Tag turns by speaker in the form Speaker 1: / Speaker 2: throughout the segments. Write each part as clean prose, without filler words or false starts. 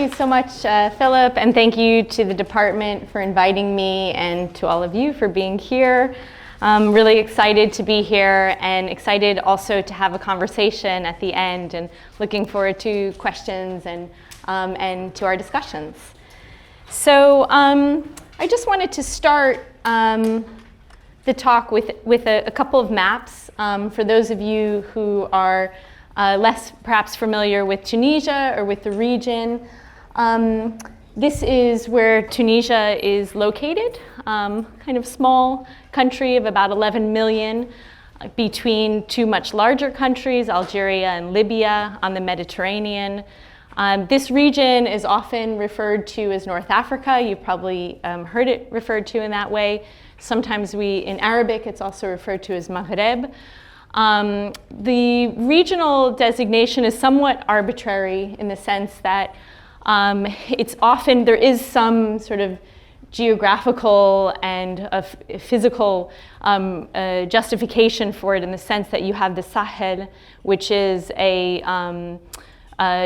Speaker 1: you so much, Philip, and thank you to the department for inviting me and to all of you for being here. I'm really excited to be here and excited also to have a conversation at the end and looking forward to questions and to our discussions. So I just wanted to start the talk with a couple of maps for those of you who are less perhaps familiar with Tunisia or with the region. This is where Tunisia is located, kind of small country of about 11 million between two much larger countries, Algeria and Libya on the Mediterranean. This region is often referred to as North Africa. You've probably heard it referred to in that way. Sometimes in Arabic, it's also referred to as Maghreb. The regional designation is somewhat arbitrary in the sense that there is some sort of geographical and physical justification for it in the sense that you have the Sahel, which is a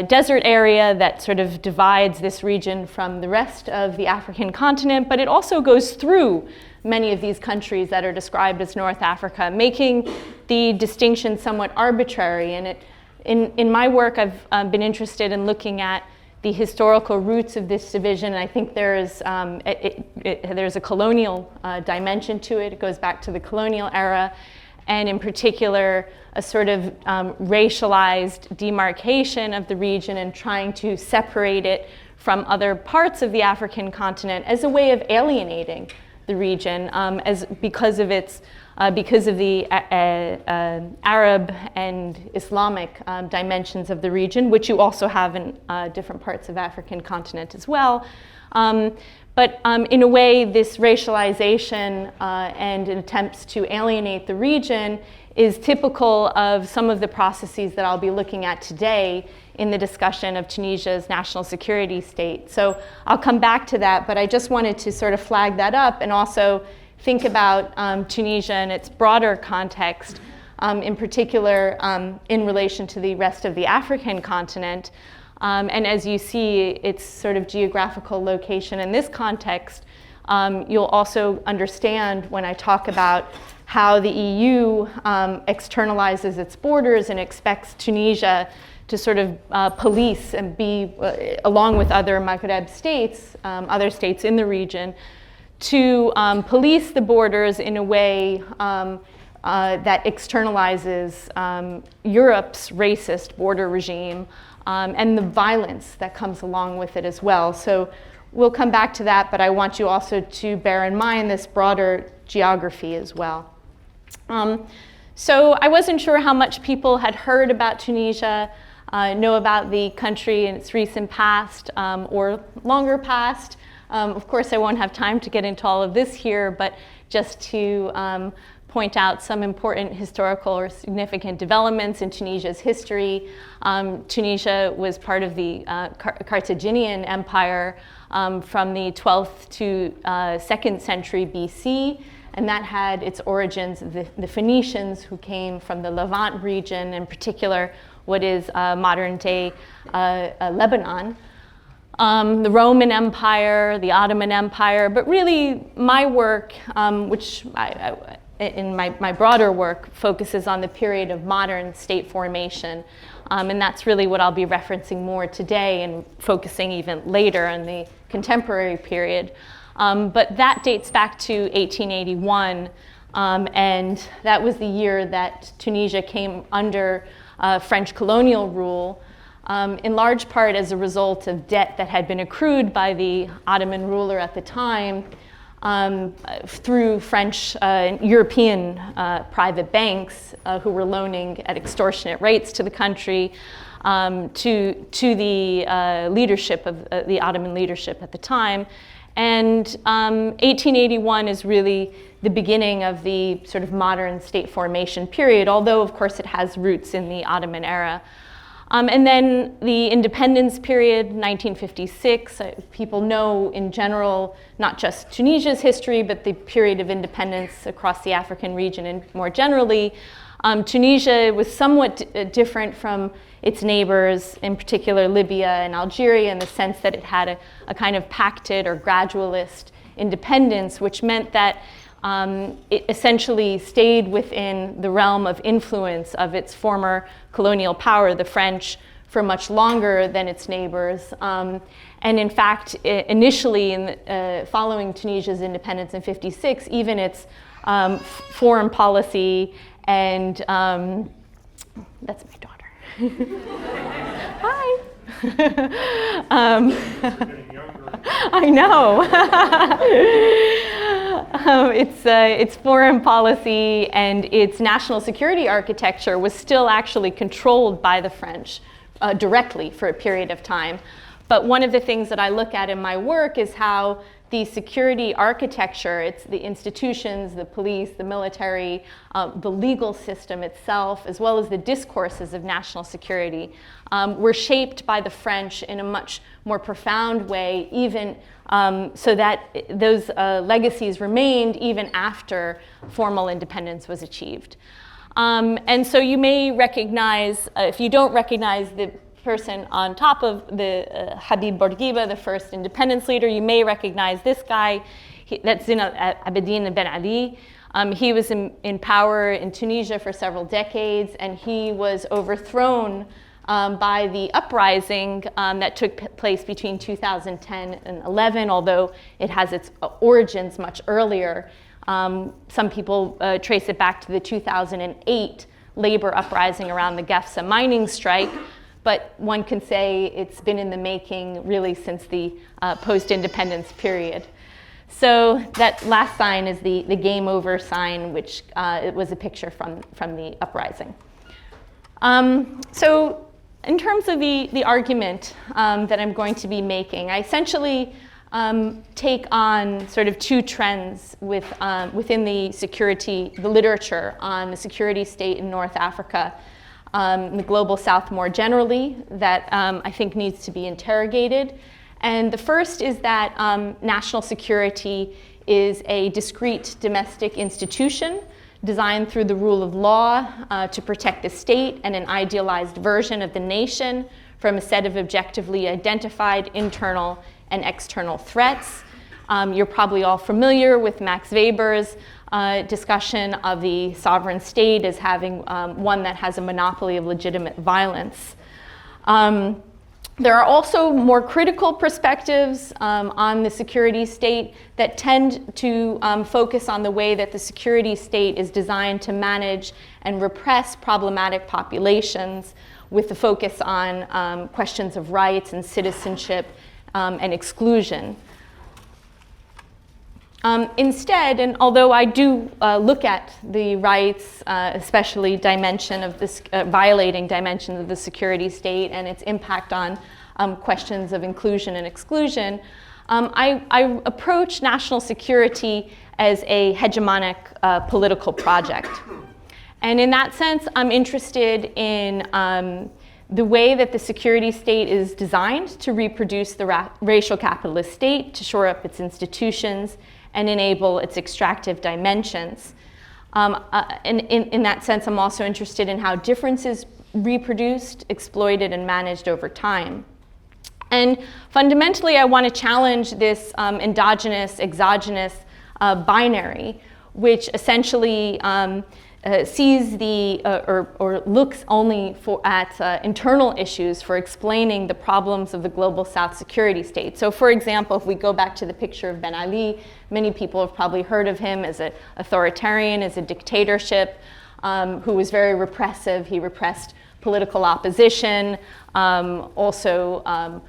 Speaker 1: desert area that sort of divides this region from the rest of the African continent, but it also goes through many of these countries that are described as North Africa, making the distinction somewhat arbitrary. And in my work, I've been interested in looking at the historical roots of this division. And I think there's a colonial dimension to it. It goes back to the colonial era, and in particular, a sort of racialized demarcation of the region and trying to separate it from other parts of the African continent as a way of alienating the region because of the Arab and Islamic dimensions of the region, which you also have in different parts of African continent as well. But in a way, this racialization and attempts to alienate the region is typical of some of the processes that I'll be looking at today in the discussion of Tunisia's national security state. So I'll come back to that, but I just wanted to sort of flag that up and also think about Tunisia and its broader context, in particular in relation to the rest of the African continent. And as you see, its sort of geographical location in this context, you'll also understand when I talk about how the EU externalizes its borders and expects Tunisia to sort of police and be, along with other Maghreb states, other states in the region, to police the borders in a way that externalizes Europe's racist border regime and the violence that comes along with it as well. So we'll come back to that, but I want you also to bear in mind this broader geography as well. So I wasn't sure how much people had heard about Tunisia, know about the country in its recent past or longer past. Of course, I won't have time to get into all of this here, but just to point out some important historical or significant developments in Tunisia's history. Tunisia was part of the Carthaginian Empire from the 12th to 2nd century BC, and that had its origins of the Phoenicians who came from the Levant region, in particular what is modern-day Lebanon. The Roman Empire, the Ottoman Empire, but really my work, which in my broader work, focuses on the period of modern state formation. And that's really what I'll be referencing more today and focusing even later on the contemporary period. But that dates back to 1881, and that was the year that Tunisia came under French colonial rule, in large part as a result of debt that had been accrued by the Ottoman ruler at the time through French European private banks who were loaning at extortionate rates to the country to the leadership of the Ottoman leadership at the time. And 1881 is really the beginning of the sort of modern state formation period, although of course it has roots in the Ottoman era. And then the independence period, 1956, people know in general, not just Tunisia's history, but the period of independence across the African region and more generally. Tunisia was somewhat different from its neighbors, in particular Libya and Algeria, in the sense that it had a kind of pacted or gradualist independence, which meant that it essentially stayed within the realm of influence of its former colonial power, the French, for much longer than its neighbors. And in fact, initially, following Tunisia's independence in '56, even its foreign policy and, that's my daughter. Hi. I know. Its foreign policy and its national security architecture was still actually controlled by the French directly for a period of time. But one of the things that I look at in my work is how the security architecture, it's the institutions, the police, the military, the legal system itself, as well as the discourses of national security, were shaped by the French in a much more profound way, even so that those legacies remained even after formal independence was achieved. And so you may recognize, if you don't recognize the person on top of the Habib Bourguiba, the first independence leader, you may recognize this guy. That's Zine al-Abidine Ben Ali. He was in power in Tunisia for several decades, and he was overthrown by the uprising that took place between 2010 and 11, although it has its origins much earlier. Some people trace it back to the 2008 labor uprising around the Gefsa mining strike, but one can say it's been in the making really since the post-independence period. So that last sign is the game over sign, which it was a picture from the uprising. So in terms of the argument that I'm going to be making, I essentially take on sort of two trends within the literature on the security state in North Africa, the global South more generally, that I think needs to be interrogated. And the first is that national security is a discrete domestic institution designed through the rule of law to protect the state and an idealized version of the nation from a set of objectively identified internal and external threats. You're probably all familiar with Max Weber's discussion of the sovereign state as having one that has a monopoly of legitimate violence. There are also more critical perspectives on the security state that tend to focus on the way that the security state is designed to manage and repress problematic populations, with the focus on questions of rights and citizenship and exclusion. Instead, and although I do look at the rights, especially dimension of this violating dimensions of the security state and its impact on questions of inclusion and exclusion, I approach national security as a hegemonic political project. And in that sense, I'm interested in the way that the security state is designed to reproduce the racial capitalist state, to shore up its institutions, and enable its extractive dimensions. And in that sense, I'm also interested in how difference is reproduced, exploited, and managed over time. And fundamentally, I want to challenge this endogenous, exogenous binary, which essentially sees or looks only at internal issues for explaining the problems of the global South security state. So for example, if we go back to the picture of Ben Ali, many people have probably heard of him as an authoritarian, as a dictatorship, who was very repressive. He repressed political opposition, also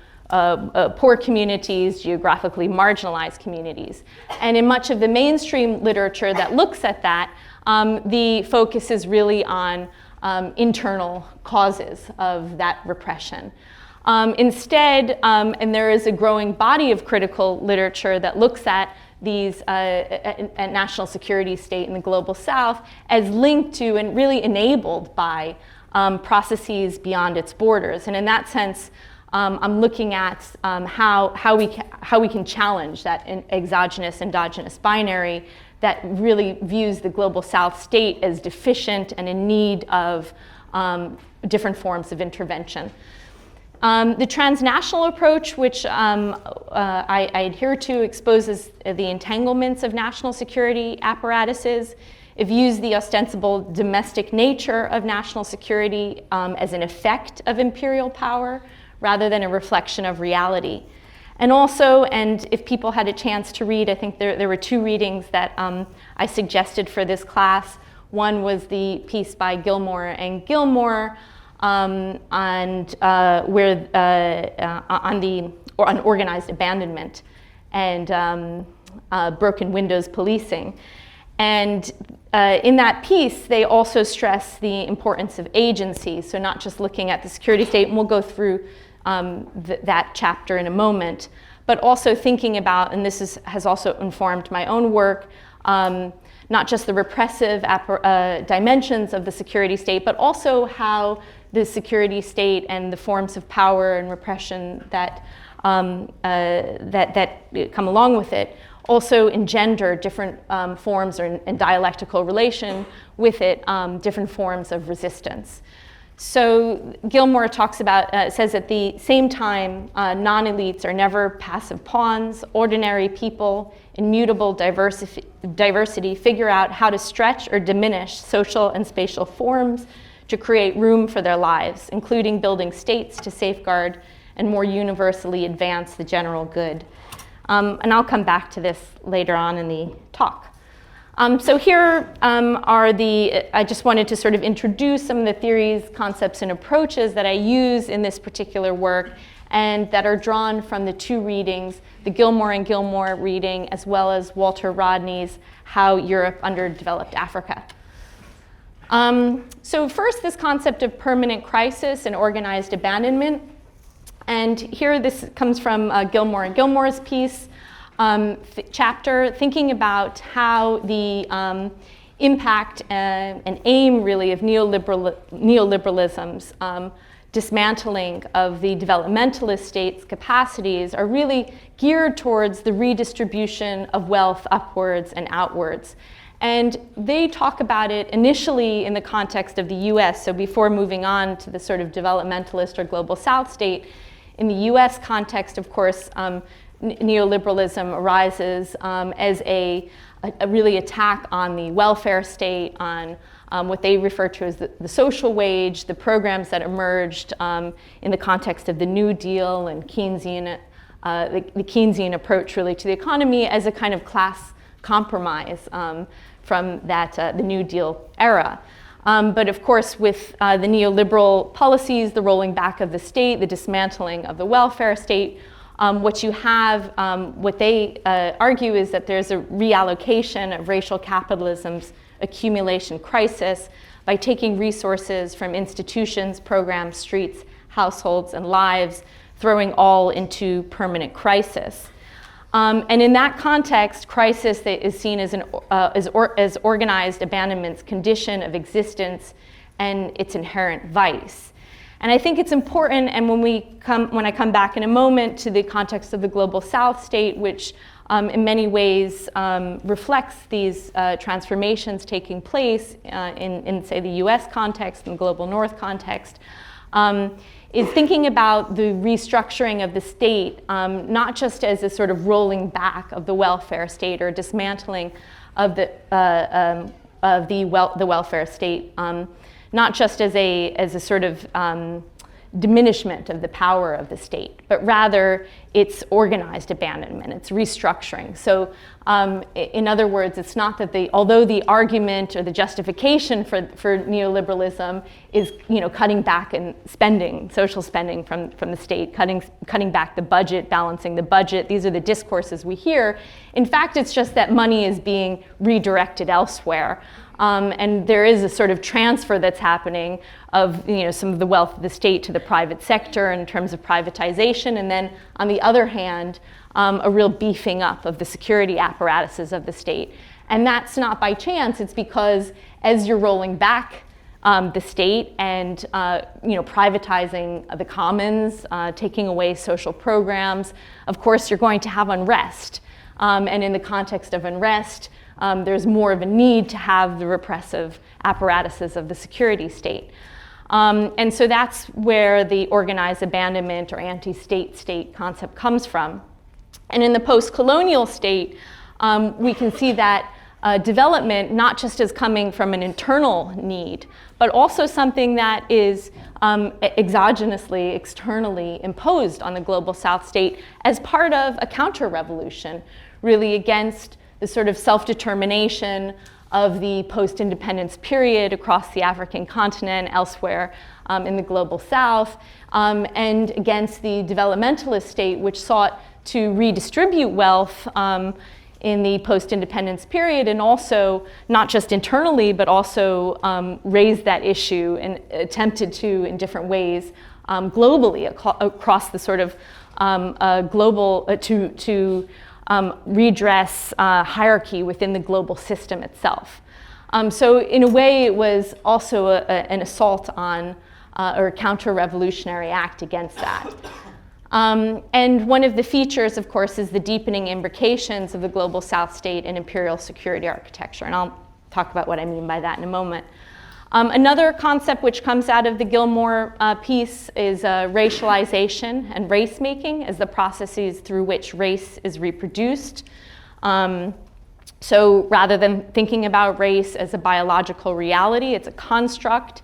Speaker 1: poor communities, geographically marginalized communities. And in much of the mainstream literature that looks at that, the focus is really on internal causes of that repression. Instead, and there is a growing body of critical literature that looks at these national security state in the global South as linked to and really enabled by processes beyond its borders. And in that sense, I'm looking at how we can challenge that exogenous endogenous binary that really views the global South state as deficient and in need of different forms of intervention. The transnational approach, which I adhere to, exposes the entanglements of national security apparatuses. It views the ostensible domestic nature of national security as an effect of imperial power rather than a reflection of reality. And also, and if people had a chance to read, I think there were two readings that I suggested for this class. One was the piece by Gilmore and Gilmore on organized abandonment and broken windows policing. And in that piece, they also stress the importance of agency. So not just looking at the security state, and we'll go through that chapter in a moment, but also thinking about, and this has also informed my own work, not just the repressive dimensions of the security state, but also how the security state and the forms of power and repression that come along with it also engender different forms and dialectical relation with it, different forms of resistance. So Gilmore talks about, says at the same time, non-elites are never passive pawns. Ordinary people, immutable diversity, figure out how to stretch or diminish social and spatial forms to create room for their lives, including building states to safeguard and more universally advance the general good. And I'll come back to this later on in the talk. So here I just wanted to sort of introduce some of the theories, concepts, and approaches that I use in this particular work and that are drawn from the two readings, the Gilmore and Gilmore reading, as well as Walter Rodney's How Europe Underdeveloped Africa. So first, this concept of permanent crisis and organized abandonment. And here this comes from Gilmore and Gilmore's piece. Chapter, thinking about how the impact and aim really of neoliberalism's dismantling of the developmentalist state's capacities are really geared towards the redistribution of wealth upwards and outwards. And they talk about it initially in the context of the US, so before moving on to the sort of developmentalist or global South state. In the US context, of course, neoliberalism arises as a really attack on the welfare state, on what they refer to as the social wage, the programs that emerged in the context of the New Deal and Keynesian, the Keynesian approach really to the economy as a kind of class compromise from that the New Deal era. But of course, with the neoliberal policies, the rolling back of the state, the dismantling of the welfare state, what you have, what they argue is that there's a reallocation of racial capitalism's accumulation crisis by taking resources from institutions, programs, streets, households, and lives, throwing all into permanent crisis. And in that context, crisis is seen as as organized abandonment's condition of existence and its inherent vice. And I think it's important, and when I come back in a moment to the context of the global South state, which in many ways reflects these transformations taking place in, say, the US context and global North context, is thinking about the restructuring of the state, not just as a sort of rolling back of the welfare state or dismantling of the welfare state, not just as a sort of diminishment of the power of the state, but rather it's organized abandonment, it's restructuring. So in other words, it's not that although the argument or the justification for neoliberalism is cutting back and spending, social spending from the state, cutting back the budget, balancing the budget, these are the discourses we hear. In fact, it's just that money is being redirected elsewhere. And there is a sort of transfer that's happening of some of the wealth of the state to the private sector in terms of privatization, and then on the other hand, a real beefing up of the security apparatuses of the state. And that's not by chance, it's because as you're rolling back the state and privatizing the commons, taking away social programs, of course you're going to have unrest. and in the context of unrest, there's more of a need to have the repressive apparatuses of the security state. And so that's where the organized abandonment or anti-state state concept comes from. And in the post-colonial state, we can see that development not just as coming from an internal need, but also something that is exogenously, externally imposed on the global South state as part of a counter-revolution, really against the sort of self-determination of the post-independence period across the African continent, elsewhere in the global South, and against the developmentalist state, which sought to redistribute wealth in the post-independence period, and also not just internally, but also raised that issue and attempted to, in different ways, globally across the sort of global, to redress hierarchy within the global system itself. So in a way, it was also an assault on, or a counter-revolutionary act against that. And one of the features, of course, is the deepening imbrications of the global South state and imperial security architecture. And I'll talk about what I mean by that in a moment. Another concept which comes out of the Gilmore piece is racialization and race-making as the processes through which race is reproduced. So rather than thinking about race as a biological reality, it's a construct.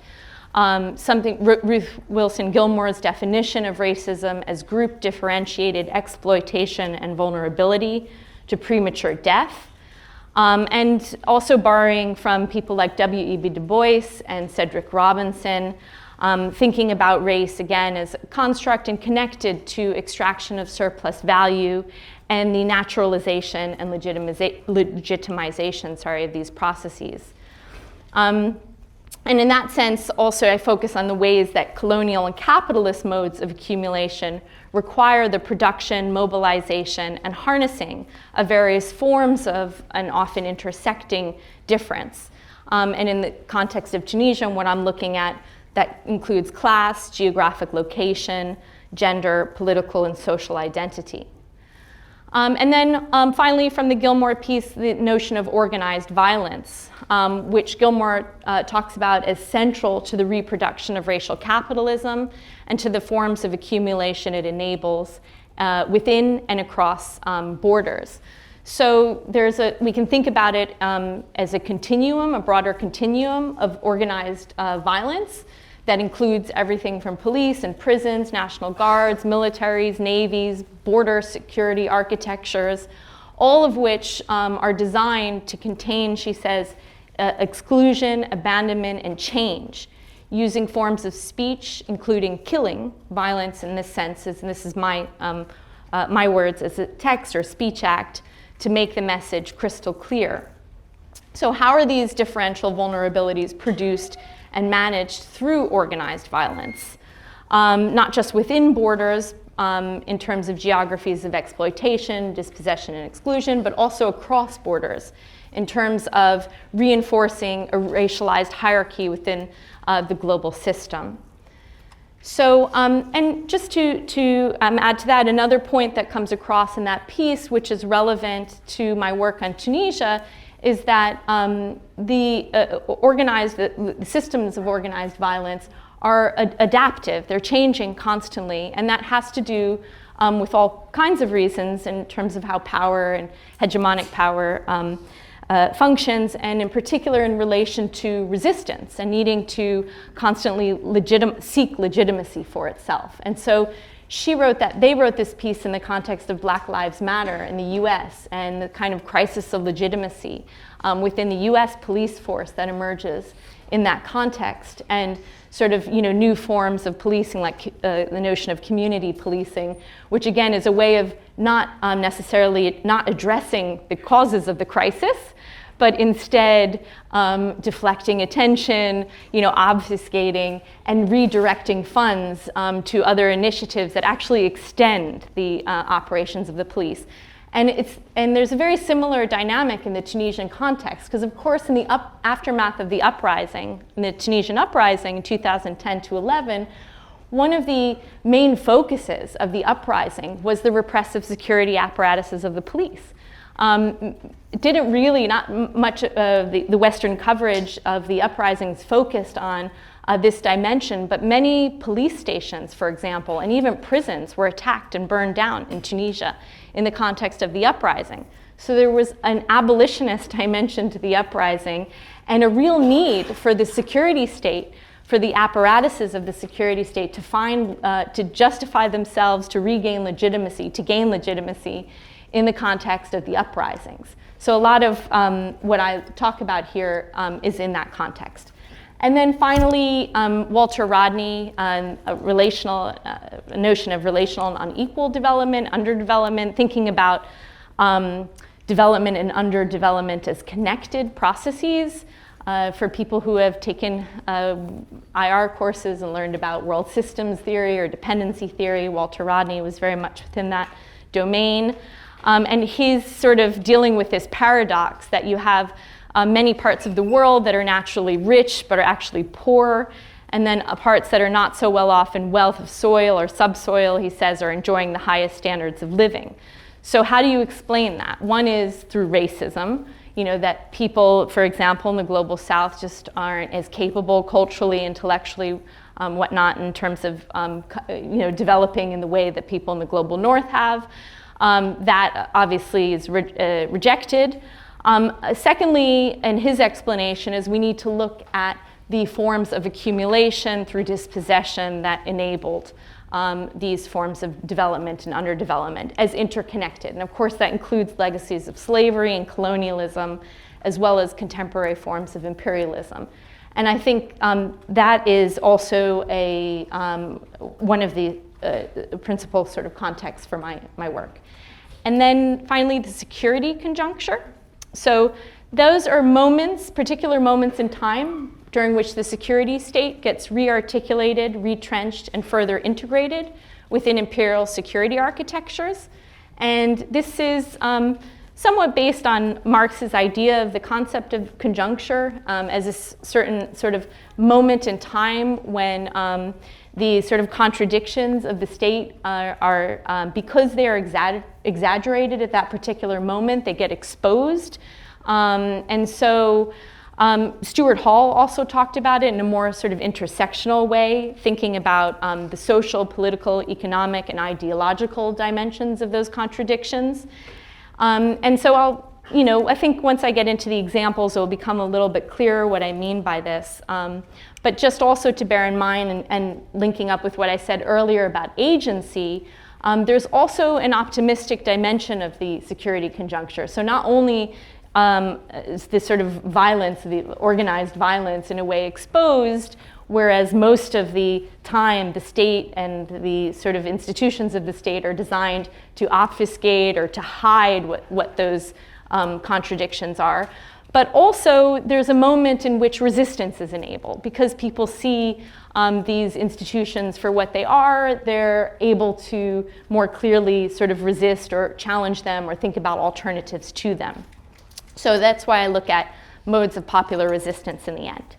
Speaker 1: Ruth Wilson Gilmore's definition of racism as group differentiated exploitation and vulnerability to premature death. And also borrowing from people like W.E.B. Du Bois and Cedric Robinson, thinking about race again as a construct and connected to extraction of surplus value and the naturalization and legitimization of these processes. And in that sense, also I focus on the ways that colonial and capitalist modes of accumulation require the production, mobilization, and harnessing of various forms of an often intersecting difference. And in the context of Tunisia, what I'm looking at, that includes class, geographic location, gender, political, and social identity. And then finally, from the Gilmore piece, the notion of organized violence, which Gilmore talks about as central to the reproduction of racial capitalism and to the forms of accumulation it enables within and across borders. So we can think about it as a continuum, a broader continuum of organized violence that includes everything from police and prisons, national guards, militaries, navies, border security architectures, all of which are designed to contain, she says, exclusion, abandonment, and change, using forms of speech, including killing, violence in this sense, and this is my words, as a text or speech act, to make the message crystal clear. So how are these differential vulnerabilities produced and managed through organized violence, not just within borders in terms of geographies of exploitation, dispossession, and exclusion, but also across borders in terms of reinforcing a racialized hierarchy within the global system. So, and just to add to that, another point that comes across in that piece, which is relevant to my work on Tunisia, is that the systems of organized violence are adaptive. They're changing constantly, and that has to do with all kinds of reasons in terms of how power and hegemonic power functions, and in particular in relation to resistance and needing to constantly seek legitimacy for itself. And so they wrote this piece in the context of Black Lives Matter in the US and the kind of crisis of legitimacy within the US police force that emerges in that context, and sort of new forms of policing, like the notion of community policing, which again is a way of not necessarily not addressing the causes of the crisis, but instead deflecting attention, obfuscating and redirecting funds to other initiatives that actually extend the operations of the police. And there's a very similar dynamic in the Tunisian context, because of course in the aftermath of the uprising, in the Tunisian uprising in 2010 to 11, one of the main focuses of the uprising was the repressive security apparatuses of the police. didn't really, not much of the Western coverage of the uprisings focused on this dimension, but many police stations, for example, and even prisons were attacked and burned down in Tunisia in the context of the uprising. So there was an abolitionist dimension to the uprising and a real need for the security state, for the apparatuses of the security state to to justify themselves, to regain legitimacy, to gain legitimacy in the context of the uprisings. So a lot of what I talk about here is in that context. And then finally, Walter Rodney, a notion of relational and unequal development, underdevelopment, thinking about development and underdevelopment as connected processes. For people who have taken IR courses and learned about world systems theory or dependency theory, Walter Rodney was very much within that domain. And he's sort of dealing with this paradox that you have many parts of the world that are naturally rich but are actually poor, and then parts that are not so well off in wealth of soil or subsoil, he says, are enjoying the highest standards of living. So how do you explain that? One is through racism, that people, for example, in the global south just aren't as capable culturally, intellectually, whatnot, in terms of developing in the way that people in the global north have. That obviously is rejected. Secondly, and his explanation is we need to look at the forms of accumulation through dispossession that enabled these forms of development and underdevelopment as interconnected. And of course that includes legacies of slavery and colonialism, as well as contemporary forms of imperialism. And I think that is also one of the principal sort of contexts for my work. And then finally, the security conjuncture. So those are moments, particular moments in time during which the security state gets re-articulated, retrenched, and further integrated within imperial security architectures. And this is somewhat based on Marx's idea of the concept of conjuncture as a certain sort of moment in time when the sort of contradictions of the state are because they are exaggerated at that particular moment, they get exposed. And so Stuart Hall also talked about it in a more sort of intersectional way, thinking about the social, political, economic, and ideological dimensions of those contradictions. And so I think once I get into the examples, it will become a little bit clearer what I mean by this. But just also to bear in mind, and linking up with what I said earlier about agency, there's also an optimistic dimension of the security conjuncture. So not only is this sort of violence, the organized violence in a way exposed, whereas most of the time the state and the sort of institutions of the state are designed to obfuscate or to hide what those contradictions are. But also there's a moment in which resistance is enabled because people see these institutions for what they are. They're able to more clearly sort of resist or challenge them or think about alternatives to them. So that's why I look at modes of popular resistance in the end.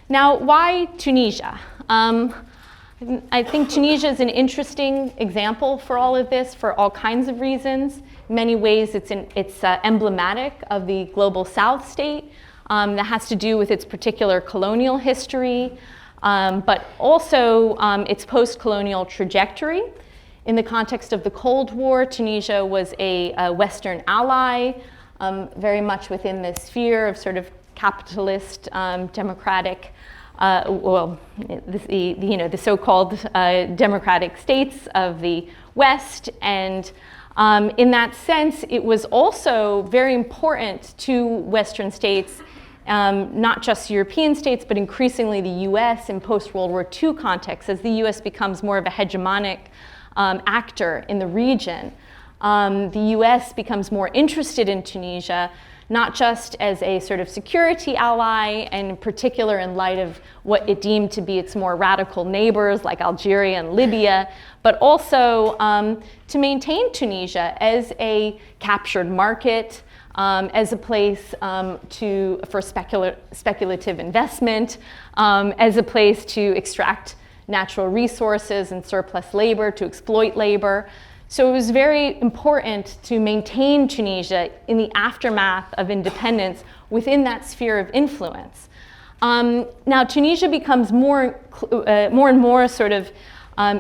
Speaker 1: Now, why Tunisia? I think Tunisia is an interesting example for all of this for all kinds of reasons. In many ways, it's emblematic of the global South state that has to do with its particular colonial history, but also its post-colonial trajectory. In the context of the Cold War, Tunisia was a Western ally, very much within the sphere of sort of capitalist, democratic, the so-called democratic states of the West. And in that sense, it was also very important to Western states, not just European states, but increasingly the US in post-World War II context, as the US becomes more of a hegemonic actor in the region. The US becomes more interested in Tunisia, not just as a sort of security ally, and in particular in light of what it deemed to be its more radical neighbors like Algeria and Libya, but also to maintain Tunisia as a captured market, as a place for speculative investment, as a place to extract natural resources and surplus labor, to exploit labor. So it was very important to maintain Tunisia in the aftermath of independence within that sphere of influence. Now Tunisia becomes more and more sort of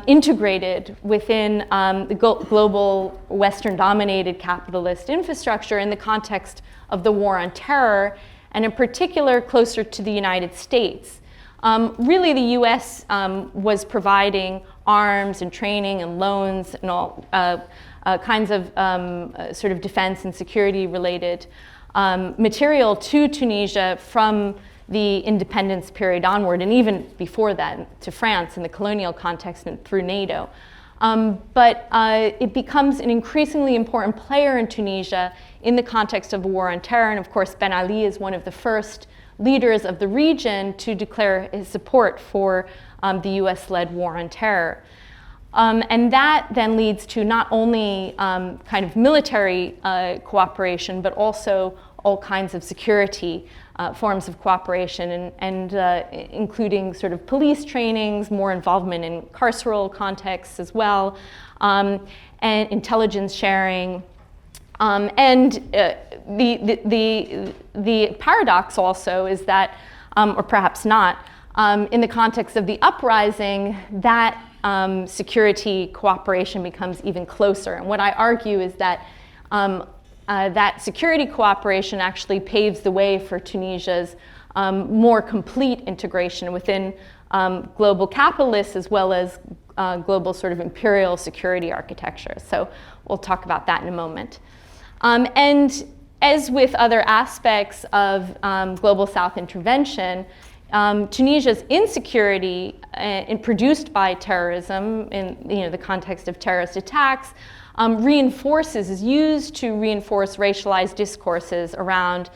Speaker 1: integrated within the global Western-dominated capitalist infrastructure in the context of the war on terror, and in particular closer to the United States. Really, the US was providing arms and training and loans and all kinds of sort of defense and security related material to Tunisia from the independence period onward, and even before that to France in the colonial context and through NATO. But it becomes an increasingly important player in Tunisia in the context of the war on terror. And of course, Ben Ali is one of the first leaders of the region to declare his support for the US-led war on terror. And that then leads to not only kind of military cooperation, but also all kinds of security forms of cooperation, and including sort of police trainings, more involvement in carceral contexts as well, and intelligence sharing. And the paradox also is that, or perhaps not, in the context of the uprising, that security cooperation becomes even closer. And what I argue is that that security cooperation actually paves the way for Tunisia's more complete integration within global capitalists as well as global sort of imperial security architecture. So we'll talk about that in a moment. And as with other aspects of global South intervention, Tunisia's insecurity produced by terrorism in the context of terrorist attacks is used to reinforce racialized discourses around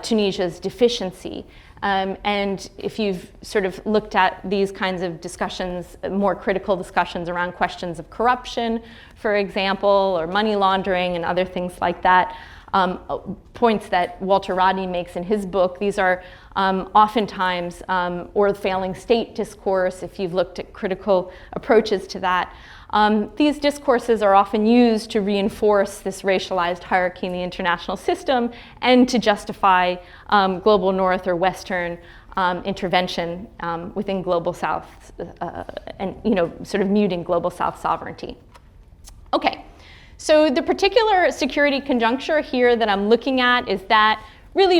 Speaker 1: Tunisia's deficiency. And if you've sort of looked at these kinds of discussions, more critical discussions around questions of corruption, for example, or money laundering and other things like that, points that Walter Rodney makes in his book, these are oftentimes, or the failing state discourse, if you've looked at critical approaches to that. These discourses are often used to reinforce this racialized hierarchy in the international system and to justify global North or Western intervention within global South and sort of muting global South sovereignty. Okay, so the particular security conjuncture here that I'm looking at is that really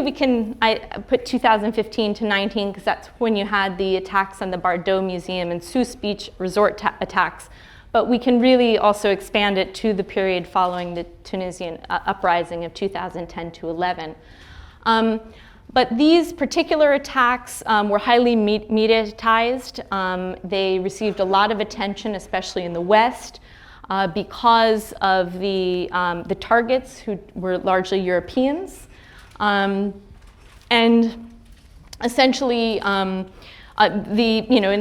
Speaker 1: I put 2015 to 19 because that's when you had the attacks on the Bardo Museum and Sousse Beach resort attacks. But we can really also expand it to the period following the Tunisian uprising of 2010 to 11. But these particular attacks were highly mediatized. They received a lot of attention, especially in the West, because of the targets, who were largely Europeans. And essentially, in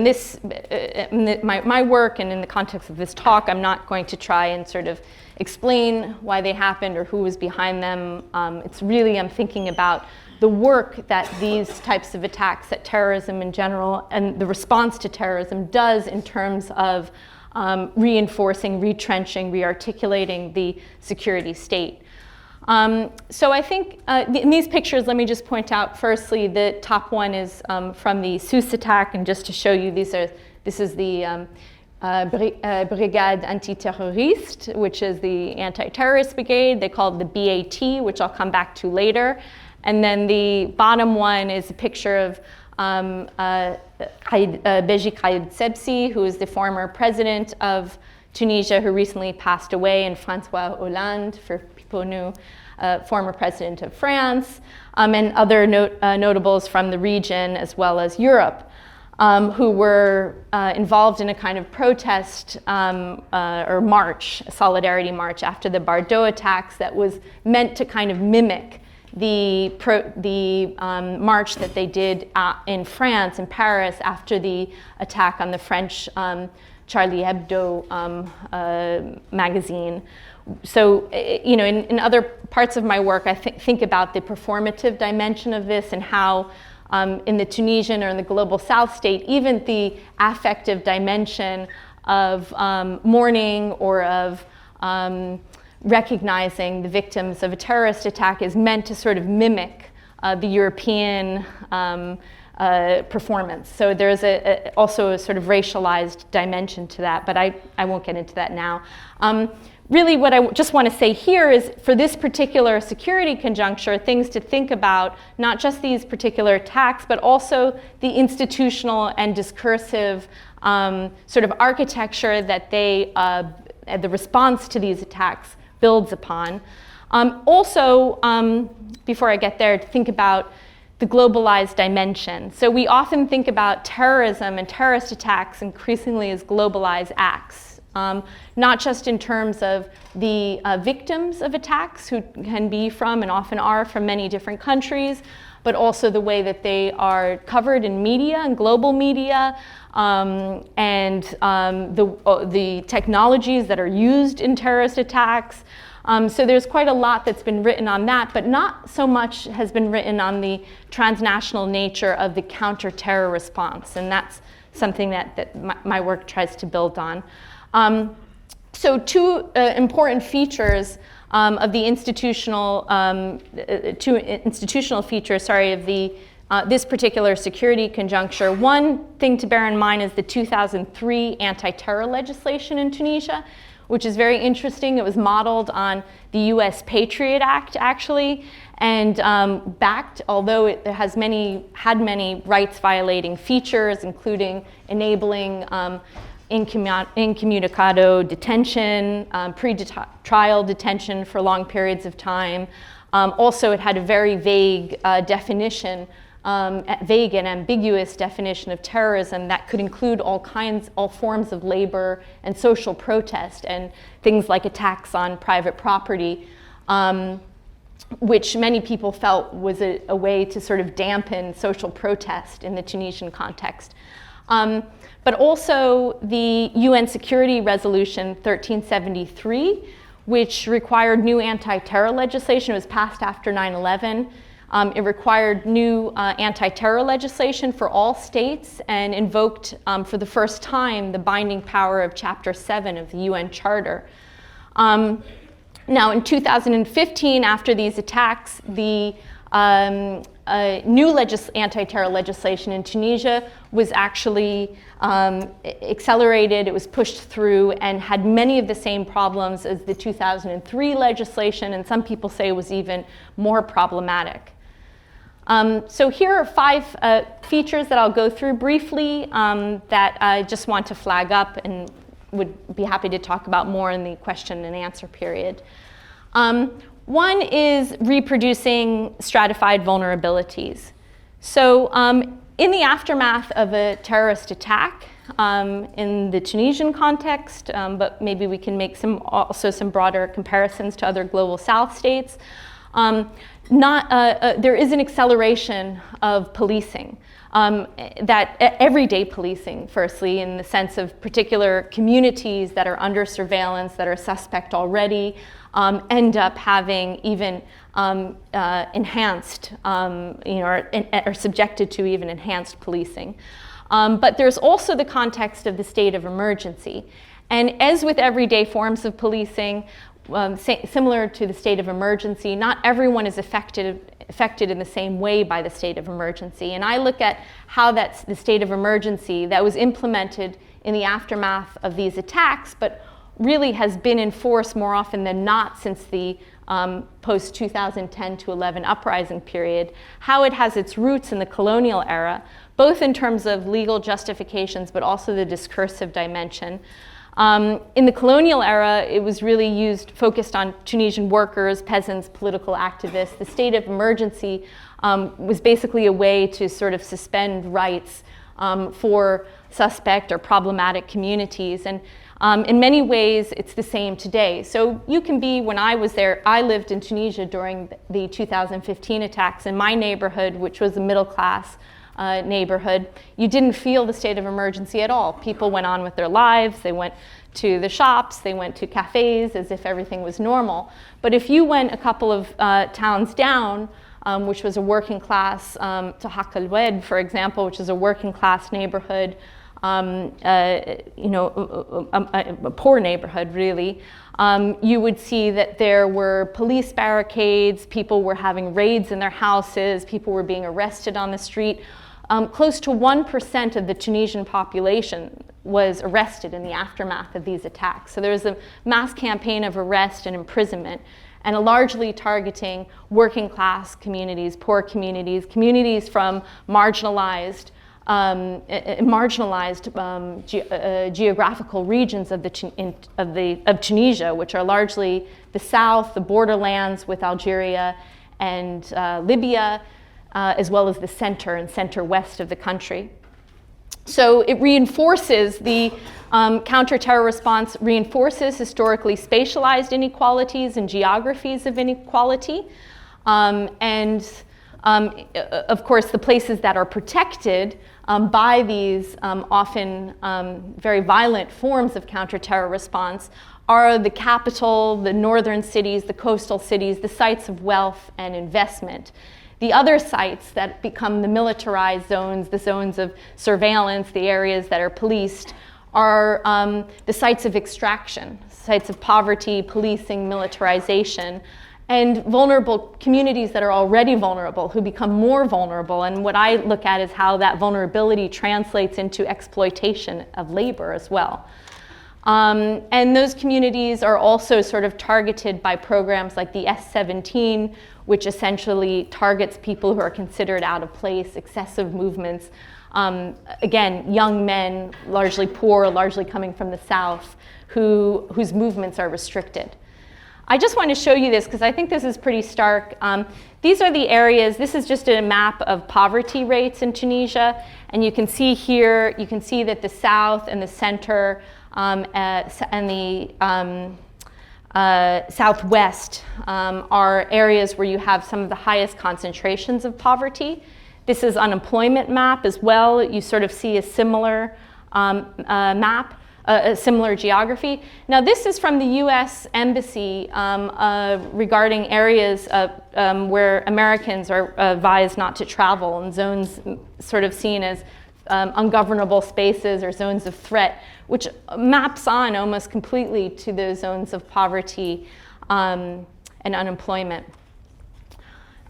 Speaker 1: this, my work and in the context of this talk, I'm not going to try and sort of explain why they happened or who was behind them. It's really, I'm thinking about the work that these types of attacks at terrorism in general and the response to terrorism does in terms of reinforcing, retrenching, rearticulating the security state. So I think in these pictures, let me just point out, firstly, the top one is from the Sousse attack, and just to show you, this is the Brigade Antiterroriste, which is the anti-terrorist brigade. They call it the BAT, which I'll come back to later. And then the bottom one is a picture of Beji Caid Sebsi, who is the former president of Tunisia, who recently passed away, and François Hollande, for people who knew, former president of France, and other notables from the region as well as Europe, who were involved in a kind of protest or march, a solidarity march after the Bardo attacks that was meant to kind of mimic the march that they did in France, in Paris, after the attack on the French Charlie Hebdo magazine. So, in other parts of my work, I think about the performative dimension of this and how in the Tunisian or in the global South state, even the affective dimension of mourning or of recognizing the victims of a terrorist attack is meant to sort of mimic the European performance. So there's also a sort of racialized dimension to that, but I won't get into that now. Really what I just want to say here is for this particular security conjuncture, things to think about, not just these particular attacks, but also the institutional and discursive sort of architecture that the response to these attacks builds upon. Also, before I get there, to think about the globalized dimension. So we often think about terrorism and terrorist attacks increasingly as globalized acts, not just in terms of the victims of attacks who can be from and often are from many different countries, but also the way that they are covered in media and global media, and the technologies that are used in terrorist attacks. So there's quite a lot that's been written on that, but not so much has been written on the transnational nature of the counter-terror response, and that's something that my work tries to build on. So two important features of the institutional, features, of the this particular security conjuncture. One thing to bear in mind is the 2003 anti-terror legislation in Tunisia, which is very interesting. It was modeled on the US Patriot Act, actually, and backed, although it has had many rights-violating features, including enabling incommunicado detention, pre-trial detention for long periods of time. Also, it had a very vague definition, vague and ambiguous definition of terrorism that could include all forms of labor and social protest and things like attacks on private property, which many people felt was a way to sort of dampen social protest in the Tunisian context. But also the UN Security Resolution 1373, which required new anti-terror legislation. It was passed after 9/11. It required new anti-terror legislation for all states and invoked for the first time the binding power of Chapter 7 of the UN Charter. Now in 2015, after these attacks, the new anti-terror legislation in Tunisia was actually accelerated, it was pushed through, and had many of the same problems as the 2003 legislation, and some people say it was even more problematic. So here are 5 features that I'll go through briefly that I just want to flag up and would be happy to talk about more in the question and answer period. One is reproducing stratified vulnerabilities. So in the aftermath of a terrorist attack, in the Tunisian context, but maybe we can make also some broader comparisons to other global South states, there is an acceleration of policing. That everyday policing, firstly, in the sense of particular communities that are under surveillance, that are suspect already, end up having even enhanced, are subjected to even enhanced policing. But there's also the context of the state of emergency. And as with everyday forms of policing, similar to the state of emergency, not everyone is affected in the same way by the state of emergency. And I look at how that's the state of emergency that was implemented in the aftermath of these attacks, but really has been in force more often than not since the post-2010 to 11 uprising period, how it has its roots in the colonial era, both in terms of legal justifications, but also the discursive dimension. In the colonial era, it was really focused on Tunisian workers, peasants, political activists. The state of emergency was basically a way to sort of suspend rights for suspect or problematic communities. And in many ways, it's the same today. So you can be, when I was there, I lived in Tunisia during the 2015 attacks in my neighborhood, which was a middle class neighborhood. You didn't feel the state of emergency at all. People went on with their lives, they went to the shops, they went to cafes as if everything was normal. But if you went a couple of towns down, which was a working class, to Haq al-Wed, for example, which is a working class neighborhood, a poor neighborhood really, you would see that there were police barricades, people were having raids in their houses, people were being arrested on the street. Close to 1% of the Tunisian population was arrested in the aftermath of these attacks. So there was a mass campaign of arrest and imprisonment, and largely targeting working class communities, poor communities, communities from marginalized geographical regions of Tunisia, which are largely the south, the borderlands with Algeria and Libya, as well as the center and center-west of the country. So it reinforces the counter-terror response, reinforces historically spatialized inequalities and geographies of inequality. Of course, the places that are protected by these often very violent forms of counter-terror response are the capital, the northern cities, the coastal cities, the sites of wealth and investment. The other sites that become the militarized zones, the zones of surveillance, the areas that are policed, are the sites of extraction, sites of poverty, policing, militarization, and vulnerable communities that are already vulnerable, who become more vulnerable. And what I look at is how that vulnerability translates into exploitation of labor as well. And those communities are also sort of targeted by programs like the S-17, which essentially targets people who are considered out of place, excessive movements. Again, young men, largely poor, largely coming from the south, whose movements are restricted. I just want to show you this because I think this is pretty stark. These are the areas, this is just a map of poverty rates in Tunisia, and you can see here, you can see that the south and the center and the southwest are areas where you have some of the highest concentrations of poverty. This is unemployment map as well. You sort of see a similar map. A similar geography. Now this is from the US Embassy regarding areas where Americans are advised not to travel, and zones sort of seen as ungovernable spaces or zones of threat, which maps on almost completely to those zones of poverty and unemployment.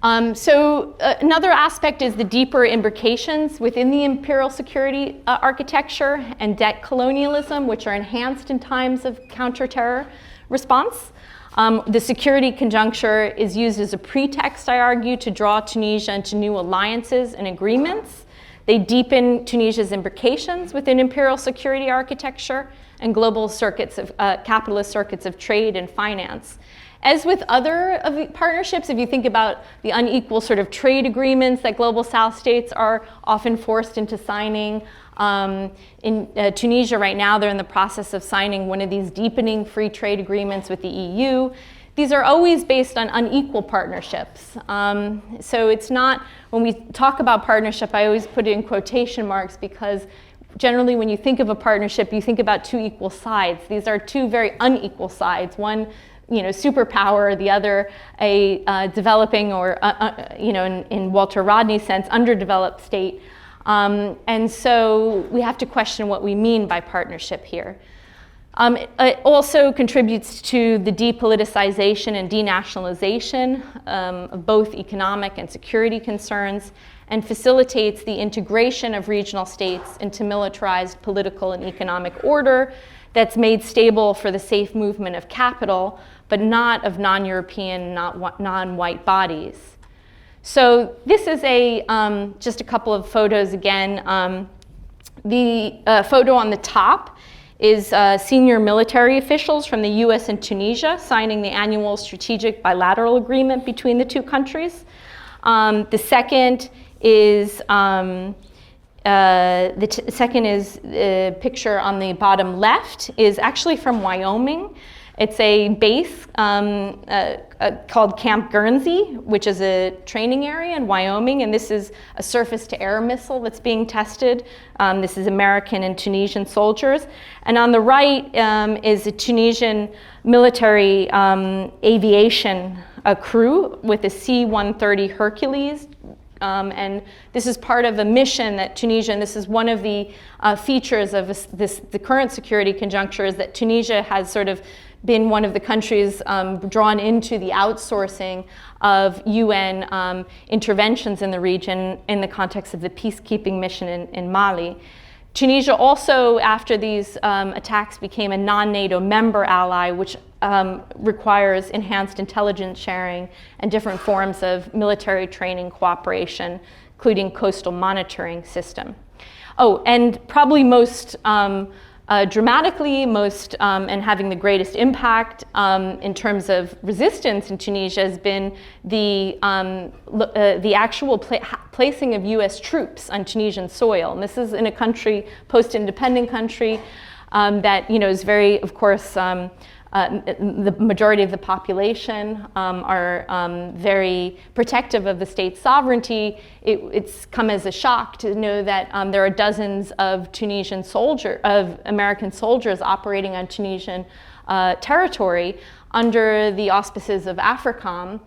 Speaker 1: Another aspect is the deeper imbrications within the imperial security architecture and debt colonialism, which are enhanced in times of counter-terror response. The security conjuncture is used as a pretext, I argue, to draw Tunisia into new alliances and agreements. They deepen Tunisia's imbrications within imperial security architecture and global circuits of capitalist circuits of trade and finance. As with other partnerships, if you think about the unequal sort of trade agreements that global South states are often forced into signing, in Tunisia right now, they're in the process of signing one of these deepening free trade agreements with the EU. These are always based on unequal partnerships. So it's not, when we talk about partnership, I always put it in quotation marks because generally when you think of a partnership, you think about two equal sides. These are two very unequal sides. One, superpower, the other a developing or, in Walter Rodney's sense, underdeveloped state. And so we have to question what we mean by partnership here. It also contributes to the depoliticization and denationalization of both economic and security concerns, and facilitates the integration of regional states into militarized political and economic order that's made stable for the safe movement of capital, but not of non-European, non-white bodies. So this is just a couple of photos again. The photo on the top is senior military officials from the US and Tunisia signing the annual strategic bilateral agreement between the two countries. The second is the picture on the bottom left is actually from Wyoming. It's a base called Camp Guernsey, which is a training area in Wyoming, and this is a surface-to-air missile that's being tested. This is American and Tunisian soldiers. And on the right is a Tunisian military aviation crew with a C-130 Hercules And this is part of a mission that Tunisia, and this is one of the features of the current security conjuncture, is that Tunisia has sort of been one of the countries drawn into the outsourcing of UN interventions in the region in the context of the peacekeeping mission in Mali. Tunisia also, after these attacks, became a non-NATO member ally, which requires enhanced intelligence sharing and different forms of military training cooperation, including coastal monitoring system. Oh, and probably most dramatically, and having the greatest impact in terms of resistance in Tunisia has been the actual placing of U.S. troops on Tunisian soil. And this is in a country, post-independent country, that is very, of course, the majority of the population are very protective of the state's sovereignty. It's come as a shock to know that there are dozens of American soldiers operating on Tunisian territory under the auspices of AFRICOM,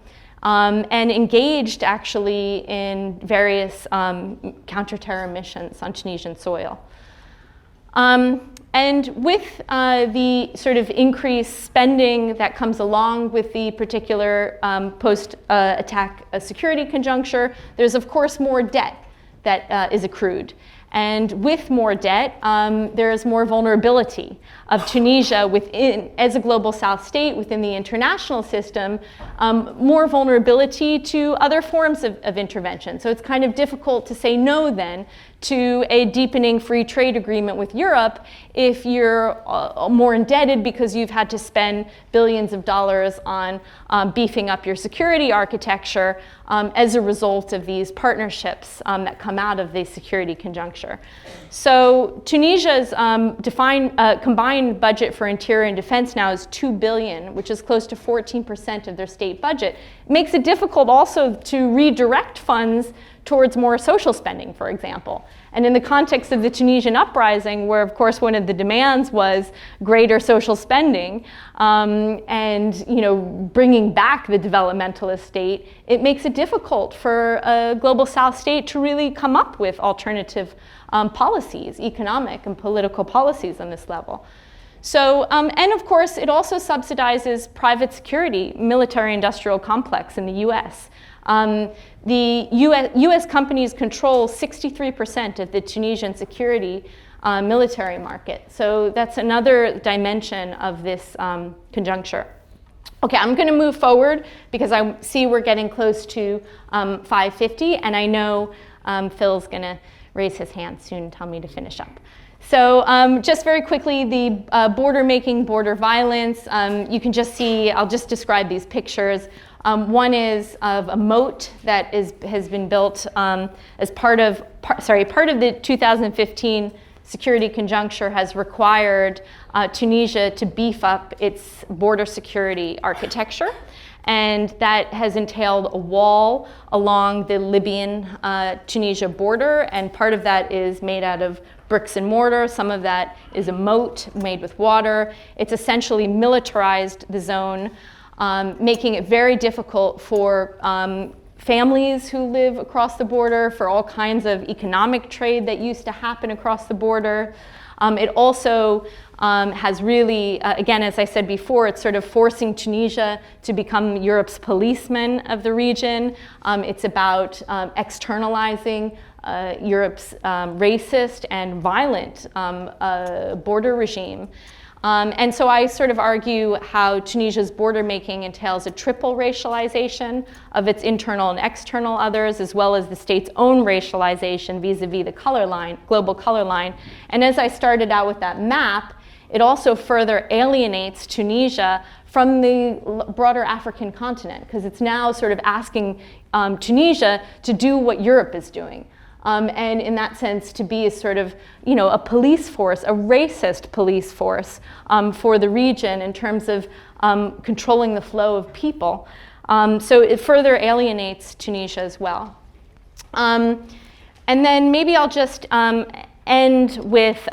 Speaker 1: and engaged actually in various counterterror missions on Tunisian soil. And with the sort of increased spending that comes along with the particular post-attack security conjuncture, there's of course more debt that is accrued. And with more debt, there is more vulnerability of Tunisia as a global South state within the international system, more vulnerability to other forms of intervention. So it's kind of difficult to say no then to a deepening free trade agreement with Europe if you're more indebted because you've had to spend billions of dollars on beefing up your security architecture as a result of these partnerships that come out of the security conjuncture. So Tunisia's combined budget for interior and defense now is $2 billion, which is close to 14% of their state budget. It makes it difficult also to redirect funds towards more social spending, for example. And in the context of the Tunisian uprising, where of course one of the demands was greater social spending and bringing back the developmentalist state, it makes it difficult for a global South state to really come up with alternative policies, economic and political policies on this level. So, and of course, it also subsidizes private security, military-industrial complex in the US. The US companies control 63% of the Tunisian security military market. So that's another dimension of this conjuncture. Okay, I'm going to move forward because I see we're getting close to 5:50, and I know Phil's going to raise his hand soon and tell me to finish up. So just very quickly, the border making, border violence, you can just see, I'll just describe these pictures. One is of a moat that has been built as part of the 2015 security conjuncture has required Tunisia to beef up its border security architecture. And that has entailed a wall along the Libyan-Tunisia border, and part of that is made out of bricks and mortar. Some of that is a moat made with water. It's essentially militarized the zone, making it very difficult for families who live across the border, for all kinds of economic trade that used to happen across the border. It also has really, again, as I said before, it's sort of forcing Tunisia to become Europe's policeman of the region. It's about externalizing Europe's racist and violent border regime. And so I sort of argue how Tunisia's border making entails a triple racialization of its internal and external others, as well as the state's own racialization vis-a-vis the color line, global color line. And as I started out with that map, it also further alienates Tunisia from the broader African continent, because it's now sort of asking Tunisia to do what Europe is doing. And in that sense, to be a sort of, a police force, a racist police force for the region in terms of controlling the flow of people. So it further alienates Tunisia as well. And then maybe I'll just end with,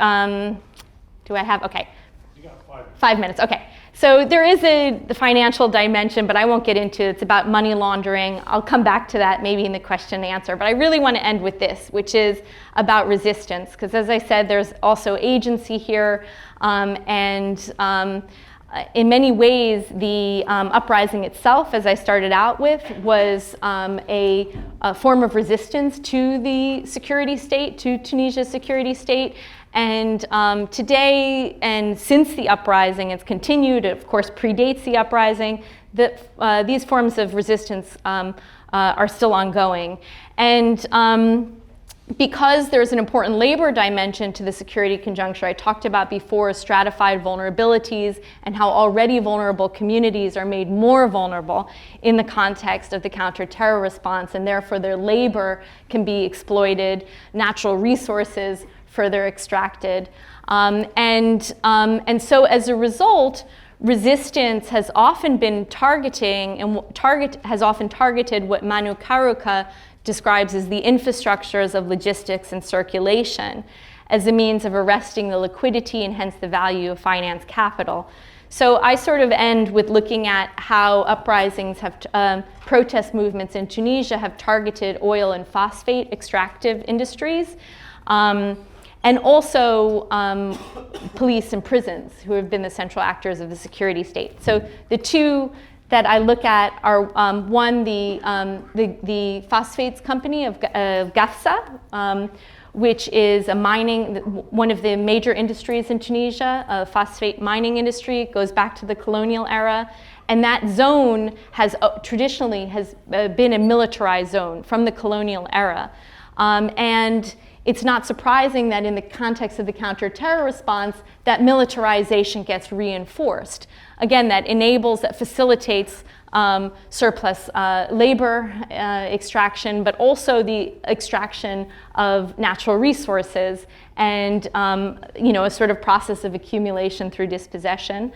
Speaker 1: do I have, okay.
Speaker 2: You got 5 minutes.
Speaker 1: 5 minutes, okay. So there is the financial dimension, but I won't get into it. It's about money laundering. I'll come back to that maybe in the question and answer. But I really want to end with this, which is about resistance. Because as I said, there's also agency here. In many ways, the uprising itself, as I started out with, was a form of resistance to the security state, to Tunisia's security state. And today, and since the uprising, it's continued, it of course predates the uprising, these forms of resistance are still ongoing. And because there's an important labor dimension to the security conjuncture, I talked about before stratified vulnerabilities and how already vulnerable communities are made more vulnerable in the context of the counter-terror response, and therefore their labor can be exploited, natural resources further extracted. And so as a result, resistance has often been targeting has often targeted what Manu Karuka describes as the infrastructures of logistics and circulation as a means of arresting the liquidity and hence the value of finance capital. So I sort of end with looking at how uprisings have, protest movements in Tunisia have targeted oil and phosphate extractive industries. And also police and prisons, who have been the central actors of the security state. So the two that I look at are one, the phosphates company of Gafsa, which is a mining, one of the major industries in Tunisia, a phosphate mining industry. It goes back to the colonial era. And that zone has traditionally been a militarized zone from the colonial era. And it's not surprising that in the context of the counter-terror response, that militarization gets reinforced. Again, that facilitates surplus labor extraction, but also the extraction of natural resources and a sort of process of accumulation through dispossession.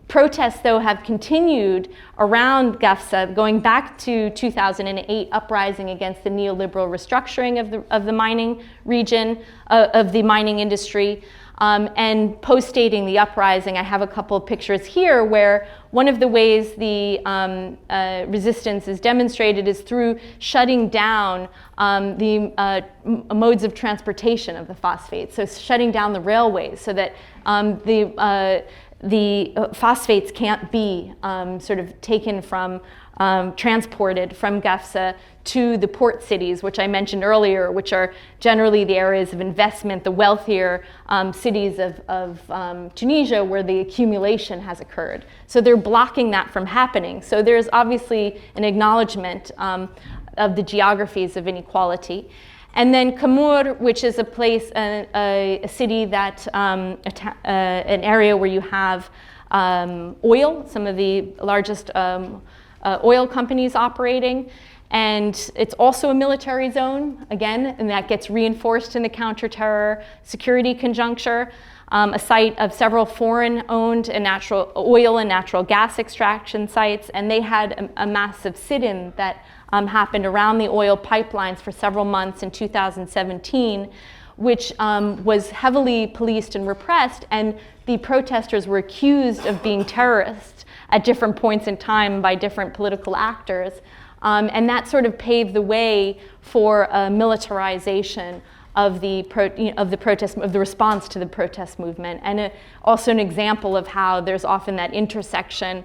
Speaker 1: Protests, though, have continued around Gafsa, going back to 2008 uprising against the neoliberal restructuring of the mining region, of the mining industry. And post-dating the uprising, I have a couple of pictures here where one of the ways the resistance is demonstrated is through shutting down the modes of transportation of the phosphates. So shutting down the railways so that the phosphates can't be sort of taken from, transported from Gafsa to the port cities, which I mentioned earlier, which are generally the areas of investment, the wealthier cities of Tunisia where the accumulation has occurred. So they're blocking that from happening. So there's obviously an acknowledgement of the geographies of inequality. And then Kamur, which is a place, a city that, an area where you have oil, some of the largest oil companies operating. And it's also a military zone, again, and that gets reinforced in the counter-terror security conjuncture. A site of several foreign-owned and natural oil and natural gas extraction sites, and they had a massive sit-in that happened around the oil pipelines for several months in 2017, which was heavily policed and repressed, and the protesters were accused of being terrorists at different points in time by different political actors. And that sort of paved the way for a militarization of the response to the protest movement, and also an example of how there's often that intersection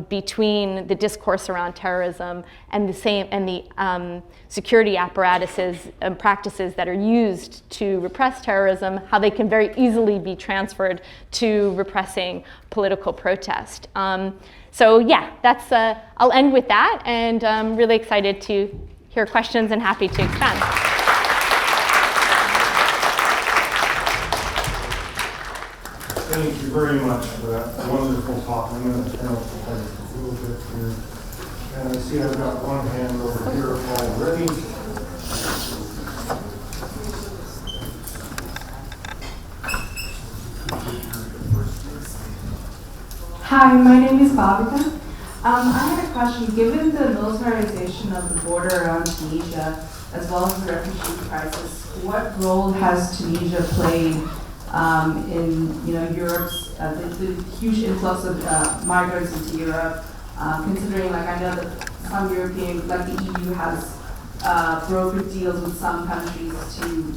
Speaker 1: between the discourse around terrorism and the security apparatuses and practices that are used to repress terrorism, how they can very easily be transferred to repressing political protest. So yeah, that's I'll end with that, and I'm really excited to hear questions and happy to expand.
Speaker 2: Thank you very much for that wonderful talk. I'm going to turn off the light a little bit here. And I see I've got one hand over here already.
Speaker 3: Hi, my name is Bhavika. I had a question. Given the militarization of the border around Tunisia, as well as the refugee crisis, what role has Tunisia played in Europe's the huge influx of migrants into Europe. Considering, like, I know that some European, like the EU, has brokered deals with some countries to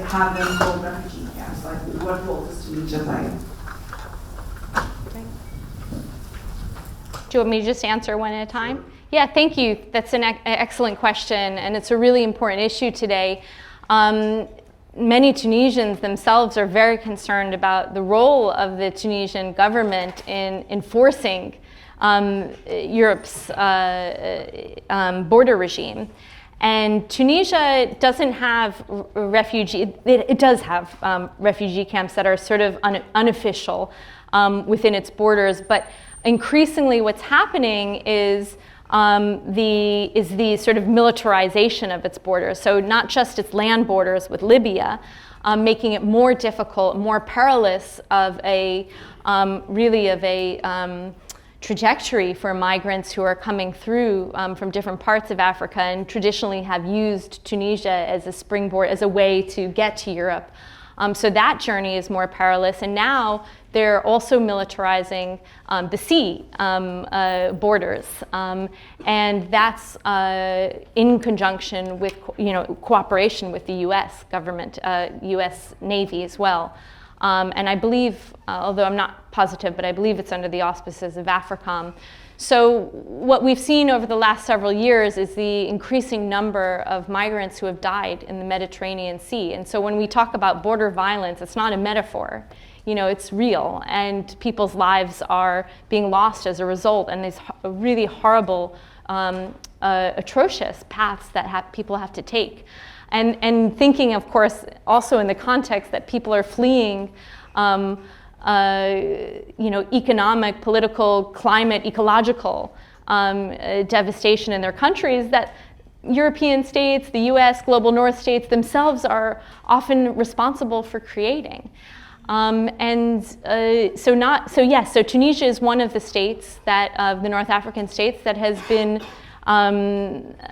Speaker 3: have them build refugee camps. Like, what role does Tunisia play?
Speaker 1: Do you want me to just answer one at a time? Yeah, thank you. That's an excellent question, and it's a really important issue today. Many Tunisians themselves are very concerned about the role of the Tunisian government in enforcing Europe's border regime. And Tunisia doesn't have it does have refugee camps that are sort of unofficial within its borders, but increasingly what's happening is the sort of militarization of its borders. So not just its land borders with Libya, making it more difficult, more perilous of a trajectory for migrants who are coming through from different parts of Africa and traditionally have used Tunisia as a springboard, as a way to get to Europe. So that journey is more perilous, and now they're also militarizing the sea borders, and that's in conjunction with cooperation with the U.S. government, U.S. Navy as well. And I believe, although I'm not positive, but I believe it's under the auspices of AFRICOM. So what we've seen over the last several years is the increasing number of migrants who have died in the Mediterranean Sea. And so when we talk about border violence, it's not a metaphor. It's real, and people's lives are being lost as a result, and these really horrible, atrocious paths that people have to take. And thinking, of course, also in the context that people are fleeing economic, political, climate, ecological devastation in their countries, that European states, the US, global north states themselves are often responsible for creating. So Tunisia is one of the states of the North African states that has been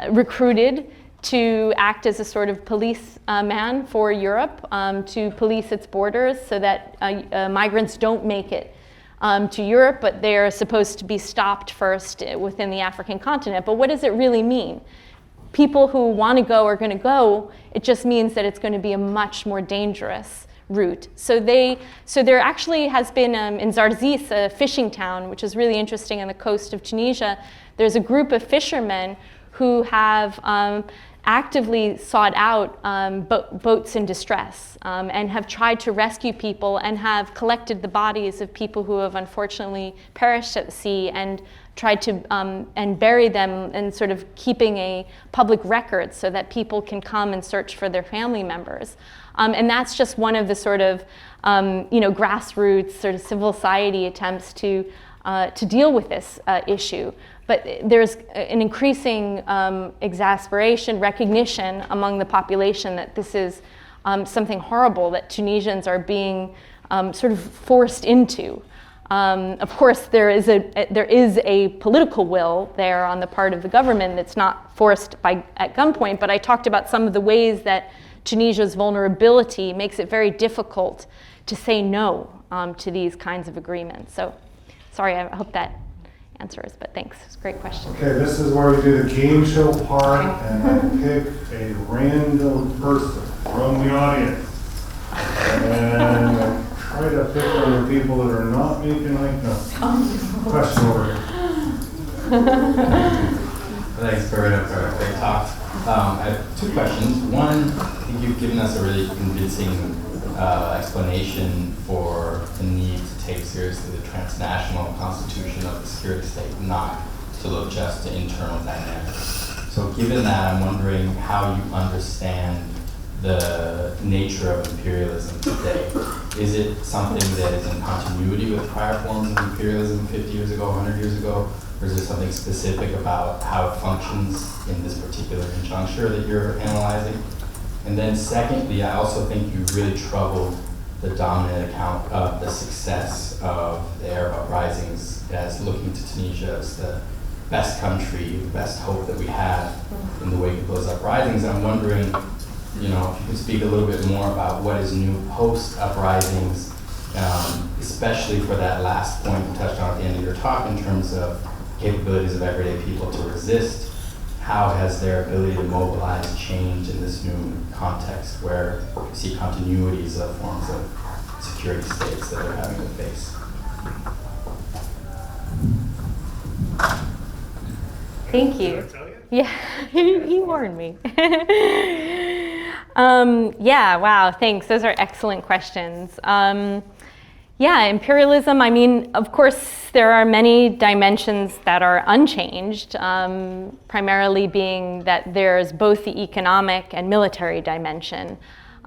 Speaker 1: recruited to act as a sort of police man for Europe, to police its borders so that migrants don't make it to Europe, but they're supposed to be stopped first within the African continent. But what does it really mean? People who want to go are going to go. It just means that it's going to be a much more dangerous route. So there actually has been in Zarzis, a fishing town, which is really interesting on the coast of Tunisia, there's a group of fishermen who have actively sought out boats in distress and have tried to rescue people and have collected the bodies of people who have unfortunately perished at sea and tried to and bury them, and sort of keeping a public record so that people can come and search for their family members. And that's just one of the sort of grassroots sort of civil society attempts to deal with this issue. But there's an increasing exasperation, recognition among the population that this is something horrible that Tunisians are being sort of forced into. Of course, there is a political will there on the part of the government that's not forced at gunpoint, but I talked about some of the ways that Tunisia's vulnerability makes it very difficult to say no to these kinds of agreements. So, sorry, I hope that answers, but thanks. It's a great question.
Speaker 2: Okay, this is where we do the game show part, and I pick a random person from the audience. And I try to pick one of the people that are not making like no. Question over here.
Speaker 4: Thanks, Corinna, for a great talk. I have two questions. One, I think you've given us a really convincing explanation for the need to take seriously the transnational constitution of the security state, not to look just to internal dynamics. So given that, I'm wondering how you understand the nature of imperialism today. Is it something that is in continuity with prior forms of imperialism 50 years ago, 100 years ago? Or is there something specific about how it functions in this particular conjuncture that you're analyzing? And then secondly, I also think you really troubled the dominant account of the success of the Arab uprisings as looking to Tunisia as the best country, the best hope that we have in the wake of those uprisings. I'm wondering you know, if you could speak a little bit more about what is new post-uprisings, especially for that last point you touched on at the end of your talk in terms of capabilities of everyday people to resist. How has their ability to mobilize changed in this new context where you see continuities of forms of security states that they're having to face?
Speaker 1: Thank you. Yeah, he warned me. Yeah, wow, thanks. Those are excellent questions. Yeah, imperialism, I mean, of course, there are many dimensions that are unchanged, primarily being that there's both the economic and military dimension.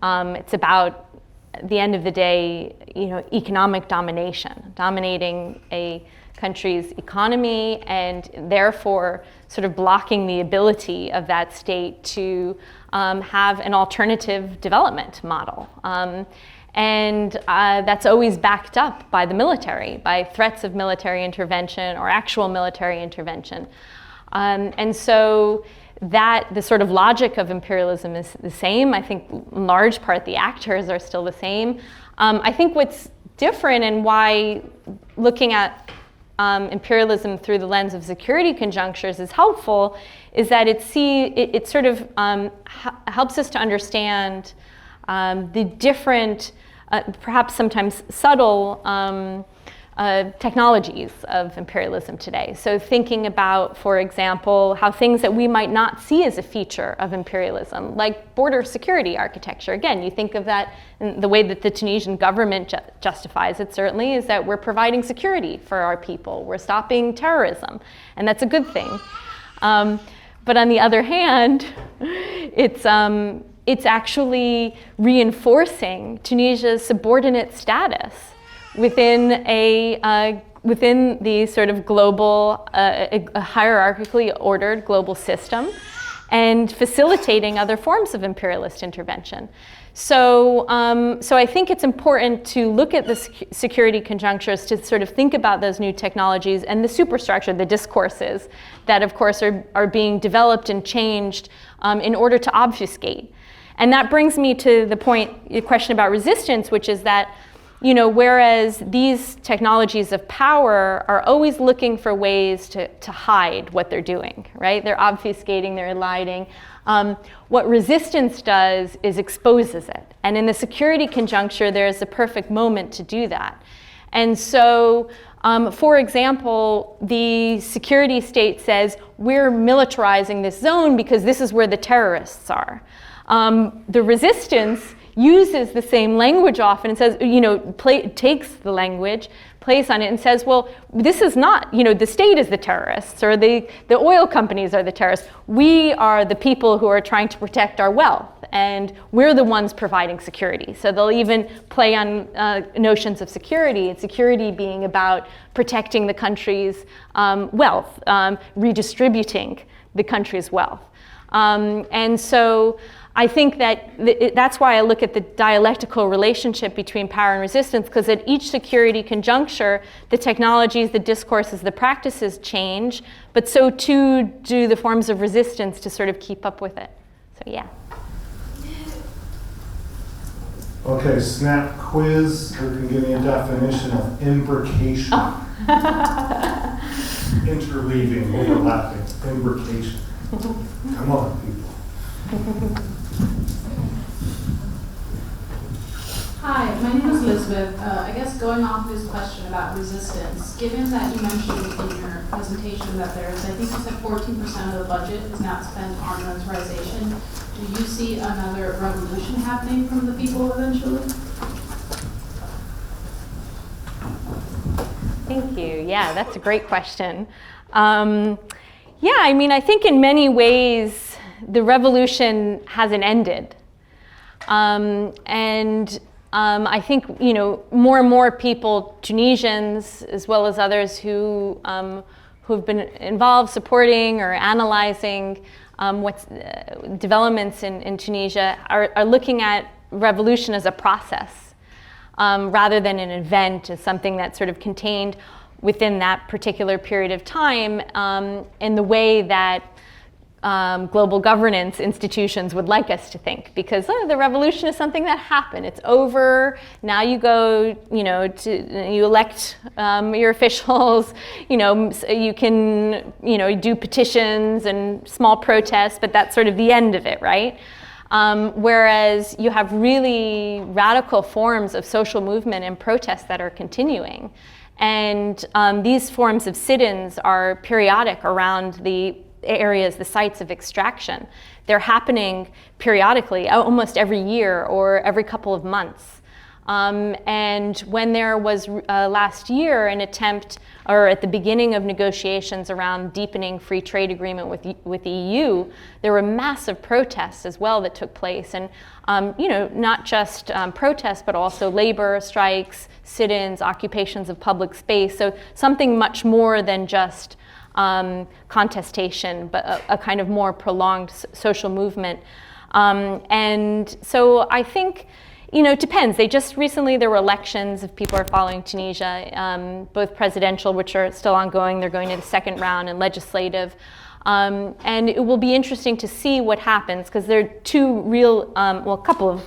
Speaker 1: It's about, at the end of the day, you know, economic domination, dominating a country's economy and therefore sort of blocking the ability of that state to have an alternative development model. And that's always backed up by the military, by threats of military intervention or actual military intervention. And so that the sort of logic of imperialism is the same. I think in large part the actors are still the same. I think what's different and why looking at imperialism through the lens of security conjunctures is helpful is that it sort of helps us to understand the different, perhaps sometimes subtle technologies of imperialism today. So thinking about, for example, how things that we might not see as a feature of imperialism, like border security architecture. Again, you think of that in the way that the Tunisian government justifies it, certainly, is that we're providing security for our people. We're stopping terrorism, and that's a good thing. But on the other hand, it's actually reinforcing Tunisia's subordinate status within the sort of global, a hierarchically ordered global system, and facilitating other forms of imperialist intervention. So I think it's important to look at the security conjunctures to sort of think about those new technologies and the superstructure, the discourses that, of course, are being developed and changed in order to obfuscate. And that brings me to the question about resistance, which is that, you know, whereas these technologies of power are always looking for ways to hide what they're doing, right? They're obfuscating, they're eliding. What resistance does is exposes it. And in the security conjuncture, there's a perfect moment to do that. And so, for example, the security state says, we're militarizing this zone because this is where the terrorists are. The resistance uses the same language often and says, you know, takes the language, plays on it and says, well, this is not, you know, the state is the terrorists or the oil companies are the terrorists. We are the people who are trying to protect our wealth and we're the ones providing security. So they'll even play on notions of security, and security being about protecting the country's wealth, redistributing the country's wealth. And so I think that that's why I look at the dialectical relationship between power and resistance, because at each security conjuncture, the technologies, the discourses, the practices change, but so too do the forms of resistance to sort of keep up with it. So yeah.
Speaker 2: Okay, snap quiz. Who can give me a definition of imbrication?
Speaker 1: Oh.
Speaker 2: Interleaving, overlapping, imbrication. Come on, people.
Speaker 3: Hi, my name is Elizabeth. I guess going off this question about resistance, given that you mentioned in your presentation that there's, I think you said 14% of the budget is now spent on militarization, do you see another revolution happening from the people eventually?
Speaker 1: Thank you. Yeah, that's a great question. Yeah, I mean, I think in many ways the revolution hasn't ended. I think, you know, more and more people, Tunisians as well as others who've been involved supporting or analyzing what's developments in Tunisia are looking at revolution as a process rather than an event, as something that's sort of contained within that particular period of time in the way that global governance institutions would like us to think, because the revolution is something that happened. It's over. Now you go, you elect your officials. You can, do petitions and small protests, but that's sort of the end of it, right? Whereas you have really radical forms of social movement and protest that are continuing. And these forms of sit-ins are periodic around the areas, the sites of extraction. They're happening periodically, almost every year or every couple of months. And when there was last year an attempt, or at the beginning of negotiations around deepening free trade agreement with the EU, there were massive protests as well that took place. And not just protests, but also labor strikes, sit-ins, occupations of public space. So something much more than just contestation, but a kind of more prolonged social movement. And so I think, it depends. There were elections, if people are following Tunisia, both presidential, which are still ongoing, they're going to the second round, and legislative. And it will be interesting to see what happens, because there are two real, a couple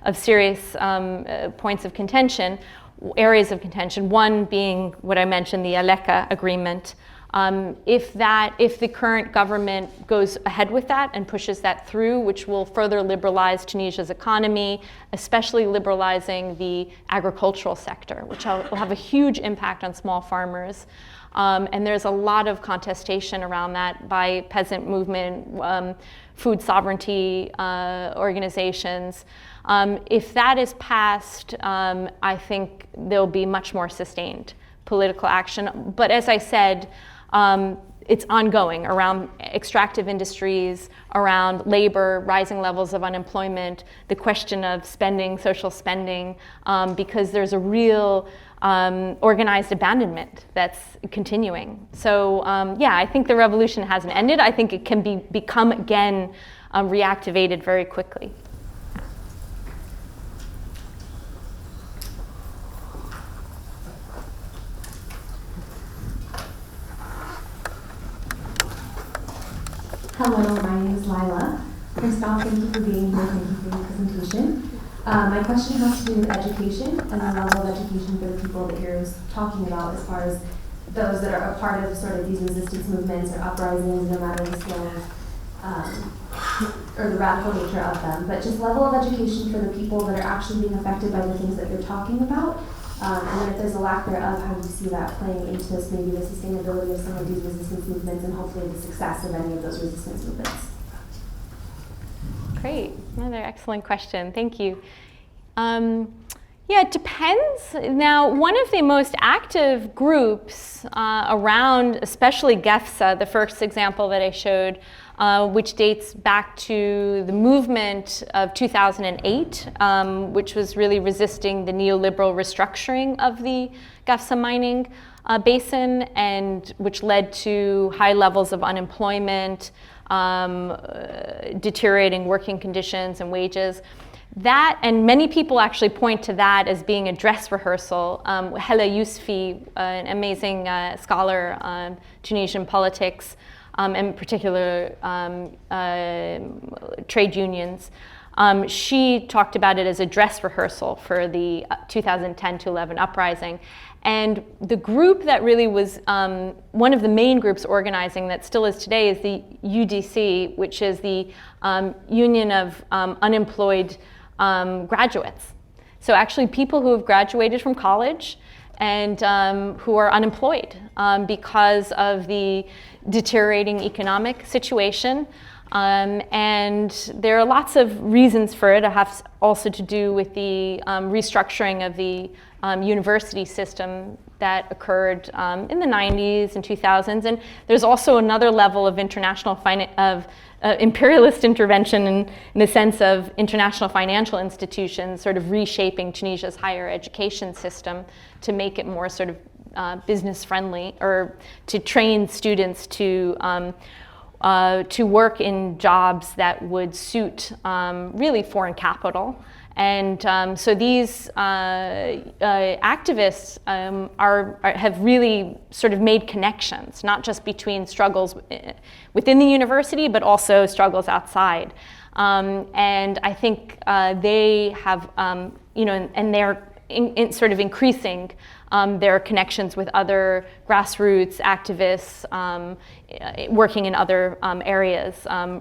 Speaker 1: of serious points of contention, areas of contention. One being what I mentioned, the ALECA agreement. If the current government goes ahead with that and pushes that through, which will further liberalize Tunisia's economy, especially liberalizing the agricultural sector, which will have a huge impact on small farmers. And there's a lot of contestation around that by peasant movement, food sovereignty organizations. If that is passed, I think there'll be much more sustained political action. But as I said, it's ongoing around extractive industries, around labor, rising levels of unemployment, the question of spending, social spending, because there's a real organized abandonment that's continuing. So I think the revolution hasn't ended. I think it can become again reactivated very quickly.
Speaker 5: Hello, my name is Lila. Christoph, thank you for being here. Thank you for your presentation. My question has to do with education and the level of education for the people that you're talking about, as far as those that are a part of sort of these resistance movements or uprisings, no matter the scale or the radical nature of them. But just level of education for the people that are actually being affected by the things that you're talking about. And then if there's a lack thereof, how do you see that playing into this, maybe the sustainability of some of these resistance movements and hopefully the success of any of those resistance movements?
Speaker 1: Great, another excellent question, thank you. It depends. Now, one of the most active groups around, especially GEFSA, the first example that I showed, which dates back to the movement of 2008, which was really resisting the neoliberal restructuring of the GEFSA mining basin, and which led to high levels of unemployment, deteriorating working conditions and wages. That, and many people actually point to that as being a dress rehearsal. Hella Yousfi, an amazing scholar on Tunisian politics, in particular trade unions, she talked about it as a dress rehearsal for the 2010 to 11 uprising. And the group that really was one of the main groups organizing that still is today is the UDC, which is the Union of Unemployed Graduates. So actually people who have graduated from college and who are unemployed because of the deteriorating economic situation. And there are lots of reasons for it. It has also to do with the restructuring of the university system that occurred in the 90s and 2000s. And there's also another level of international imperialist intervention in the sense of international financial institutions sort of reshaping Tunisia's higher education system to make it more sort of business friendly, or to train students to work in jobs that would suit really foreign capital And so these activists have really sort of made connections, not just between struggles within the university, but also struggles outside. And I think they have, and they're sort of increasing their connections with other grassroots activists working in other areas.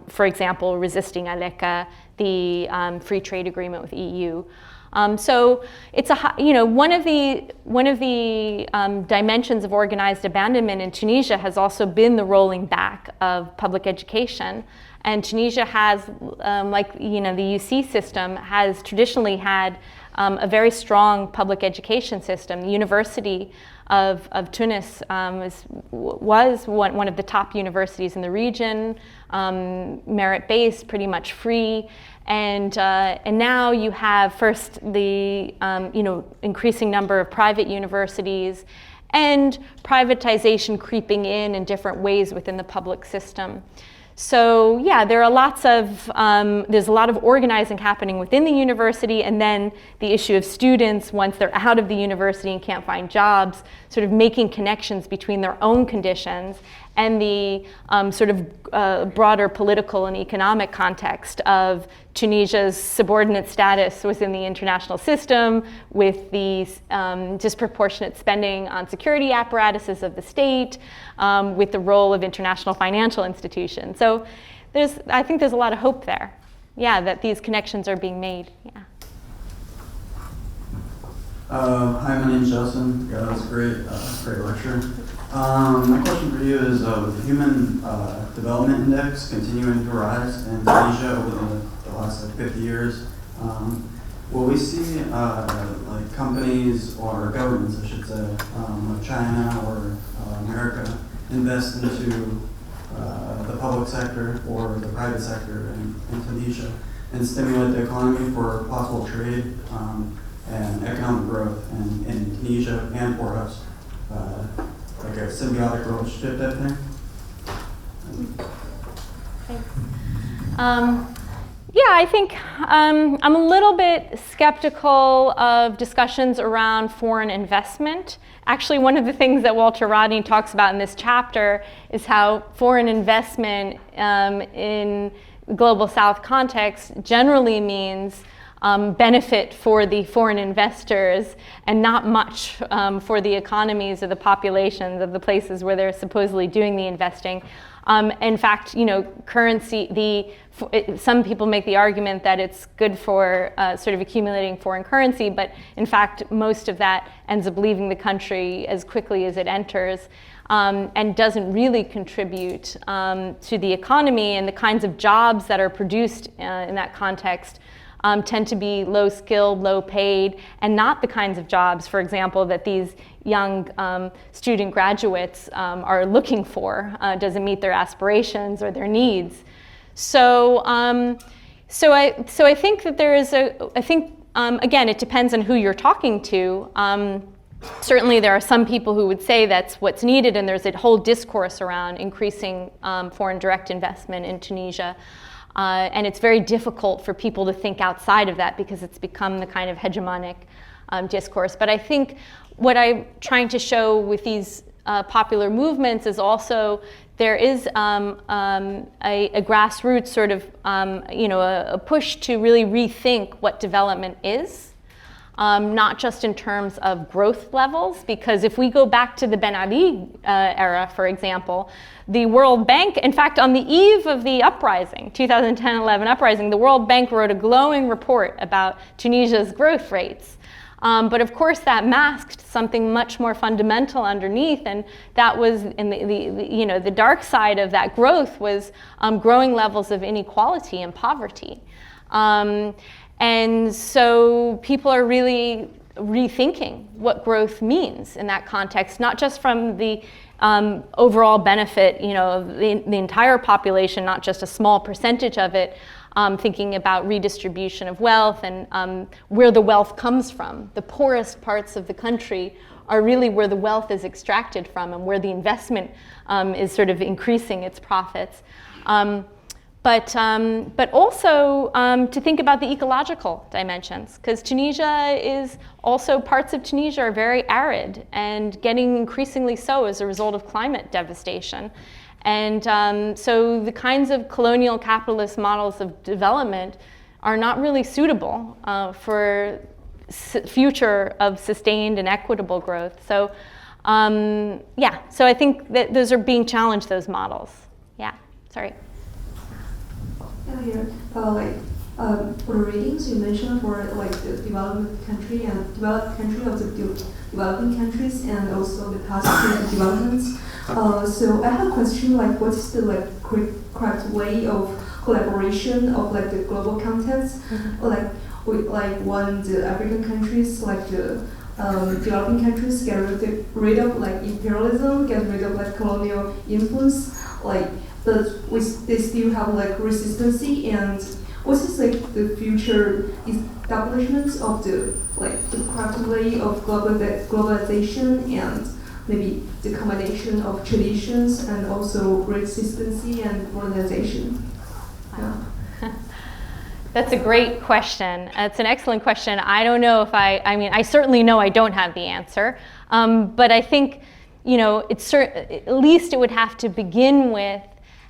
Speaker 1: For example, resisting ALECA, the free trade agreement with EU. So it's one of the dimensions of organized abandonment in Tunisia has also been the rolling back of public education. And Tunisia has, the UC system has traditionally had a very strong public education system. The University of Tunis was one of the top universities in the region, merit-based, pretty much free. And now you have first the increasing number of private universities and privatization creeping in different ways within the public system. So yeah, there are there's a lot of organizing happening within the university, and then the issue of students, once they're out of the university and can't find jobs, sort of making connections between their own conditions and the sort of broader political and economic context of Tunisia's subordinate status within the international system, with the disproportionate spending on security apparatuses of the state, with the role of international financial institutions. So I think there's a lot of hope there, yeah, that these connections are being made, yeah.
Speaker 6: Hi, my name's Justin. Yeah, that was a great lecture. My question for you is, with the Human Development Index continuing to rise in Tunisia over the last 50 years, will we see companies or governments, I should say, like China or America, invest into the public sector or the private sector in Tunisia and stimulate the economy for possible trade and economic growth in Tunisia and for us, like a symbiotic relationship type thing?
Speaker 1: Yeah, I think I'm a little bit skeptical of discussions around foreign investment. Actually, one of the things that Walter Rodney talks about in this chapter is how foreign investment in global South context generally means benefit for the foreign investors and not much for the economies or the populations of the places where they're supposedly doing the investing. In fact, currency, some people make the argument that it's good for sort of accumulating foreign currency, but in fact, most of that ends up leaving the country as quickly as it enters and doesn't really contribute to the economy, and the kinds of jobs that are produced in that context tend to be low skilled, low paid, and not the kinds of jobs, for example, that these young student graduates are looking for. Doesn't meet their aspirations or their needs. So I think that there is again, it depends on who you're talking to. Certainly there are some people who would say that's what's needed, and there's a whole discourse around increasing foreign direct investment in Tunisia. And it's very difficult for people to think outside of that because it's become the kind of hegemonic discourse. But I think what I'm trying to show with these popular movements is also there is a grassroots sort of, a push to really rethink what development is. Not just in terms of growth levels, because if we go back to the Ben Ali era, for example, the World Bank, in fact, on the eve of the uprising, 2010-11 uprising, the World Bank wrote a glowing report about Tunisia's growth rates. But of course that masked something much more fundamental underneath, and that was in the dark side of that growth was growing levels of inequality and poverty. And so people are really rethinking what growth means in that context, not just from the overall benefit, of the entire population, not just a small percentage of it, thinking about redistribution of wealth and where the wealth comes from. The poorest parts of the country are really where the wealth is extracted from and where the investment is sort of increasing its profits. but also to think about the ecological dimensions, because Tunisia is also, parts of Tunisia are very arid and getting increasingly so as a result of climate devastation. And so the kinds of colonial capitalist models of development are not really suitable for future of sustained and equitable growth. So yeah, so I think that those are being challenged, those models. Yeah, sorry.
Speaker 7: Yeah, here, for the ratings you mentioned for like the development country and developed country of the developing countries and also the past developments. So I have a question, like what's the like correct way of collaboration of like the global context, or like when the African countries, like the developing countries get rid of like imperialism, get rid of like colonial influence, like but they still have like resistancy, and what is like the future establishments of the like the correct way of globalization and maybe the combination of traditions and also resistancy and modernization? Yeah.
Speaker 1: That's a great question. It's an excellent question. I don't know if I mean, I certainly know I don't have the answer, but I think, you know, at least it would have to begin with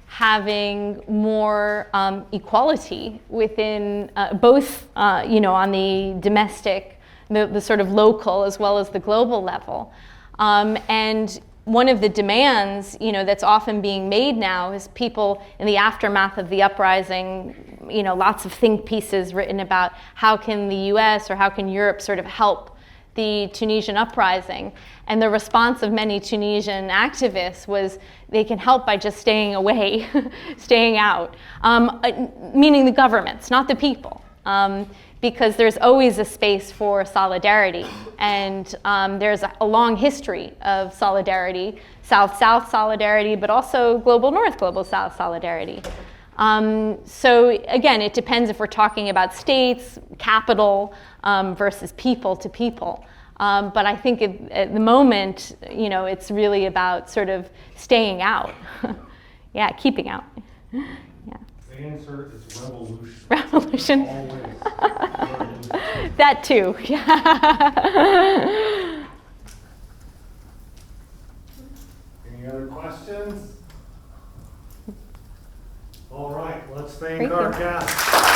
Speaker 1: having more equality within both, you know, on the domestic, the sort of local as well as the global level. And one of the demands, you know, that's often being made now is people in the aftermath of the uprising, you know, lots of think pieces written about how can the US or how can Europe sort of help the Tunisian uprising. And the response of many Tunisian activists was they can help by just staying away, staying out, meaning the governments, not the people. Because there's always a space for solidarity. And there's a long history of solidarity, South-South solidarity, but also global-North, global-South solidarity. So again, it depends if we're talking about states, capital, versus people to people. But I think at the moment, you know, it's really about sort of staying out. Yeah, keeping out. Yeah.
Speaker 2: The answer is revolution.
Speaker 1: Revolution.
Speaker 2: Always.
Speaker 1: That too. Yeah.
Speaker 2: Any other questions? All right, let's thank
Speaker 1: Thank
Speaker 2: our
Speaker 1: you.
Speaker 2: guests.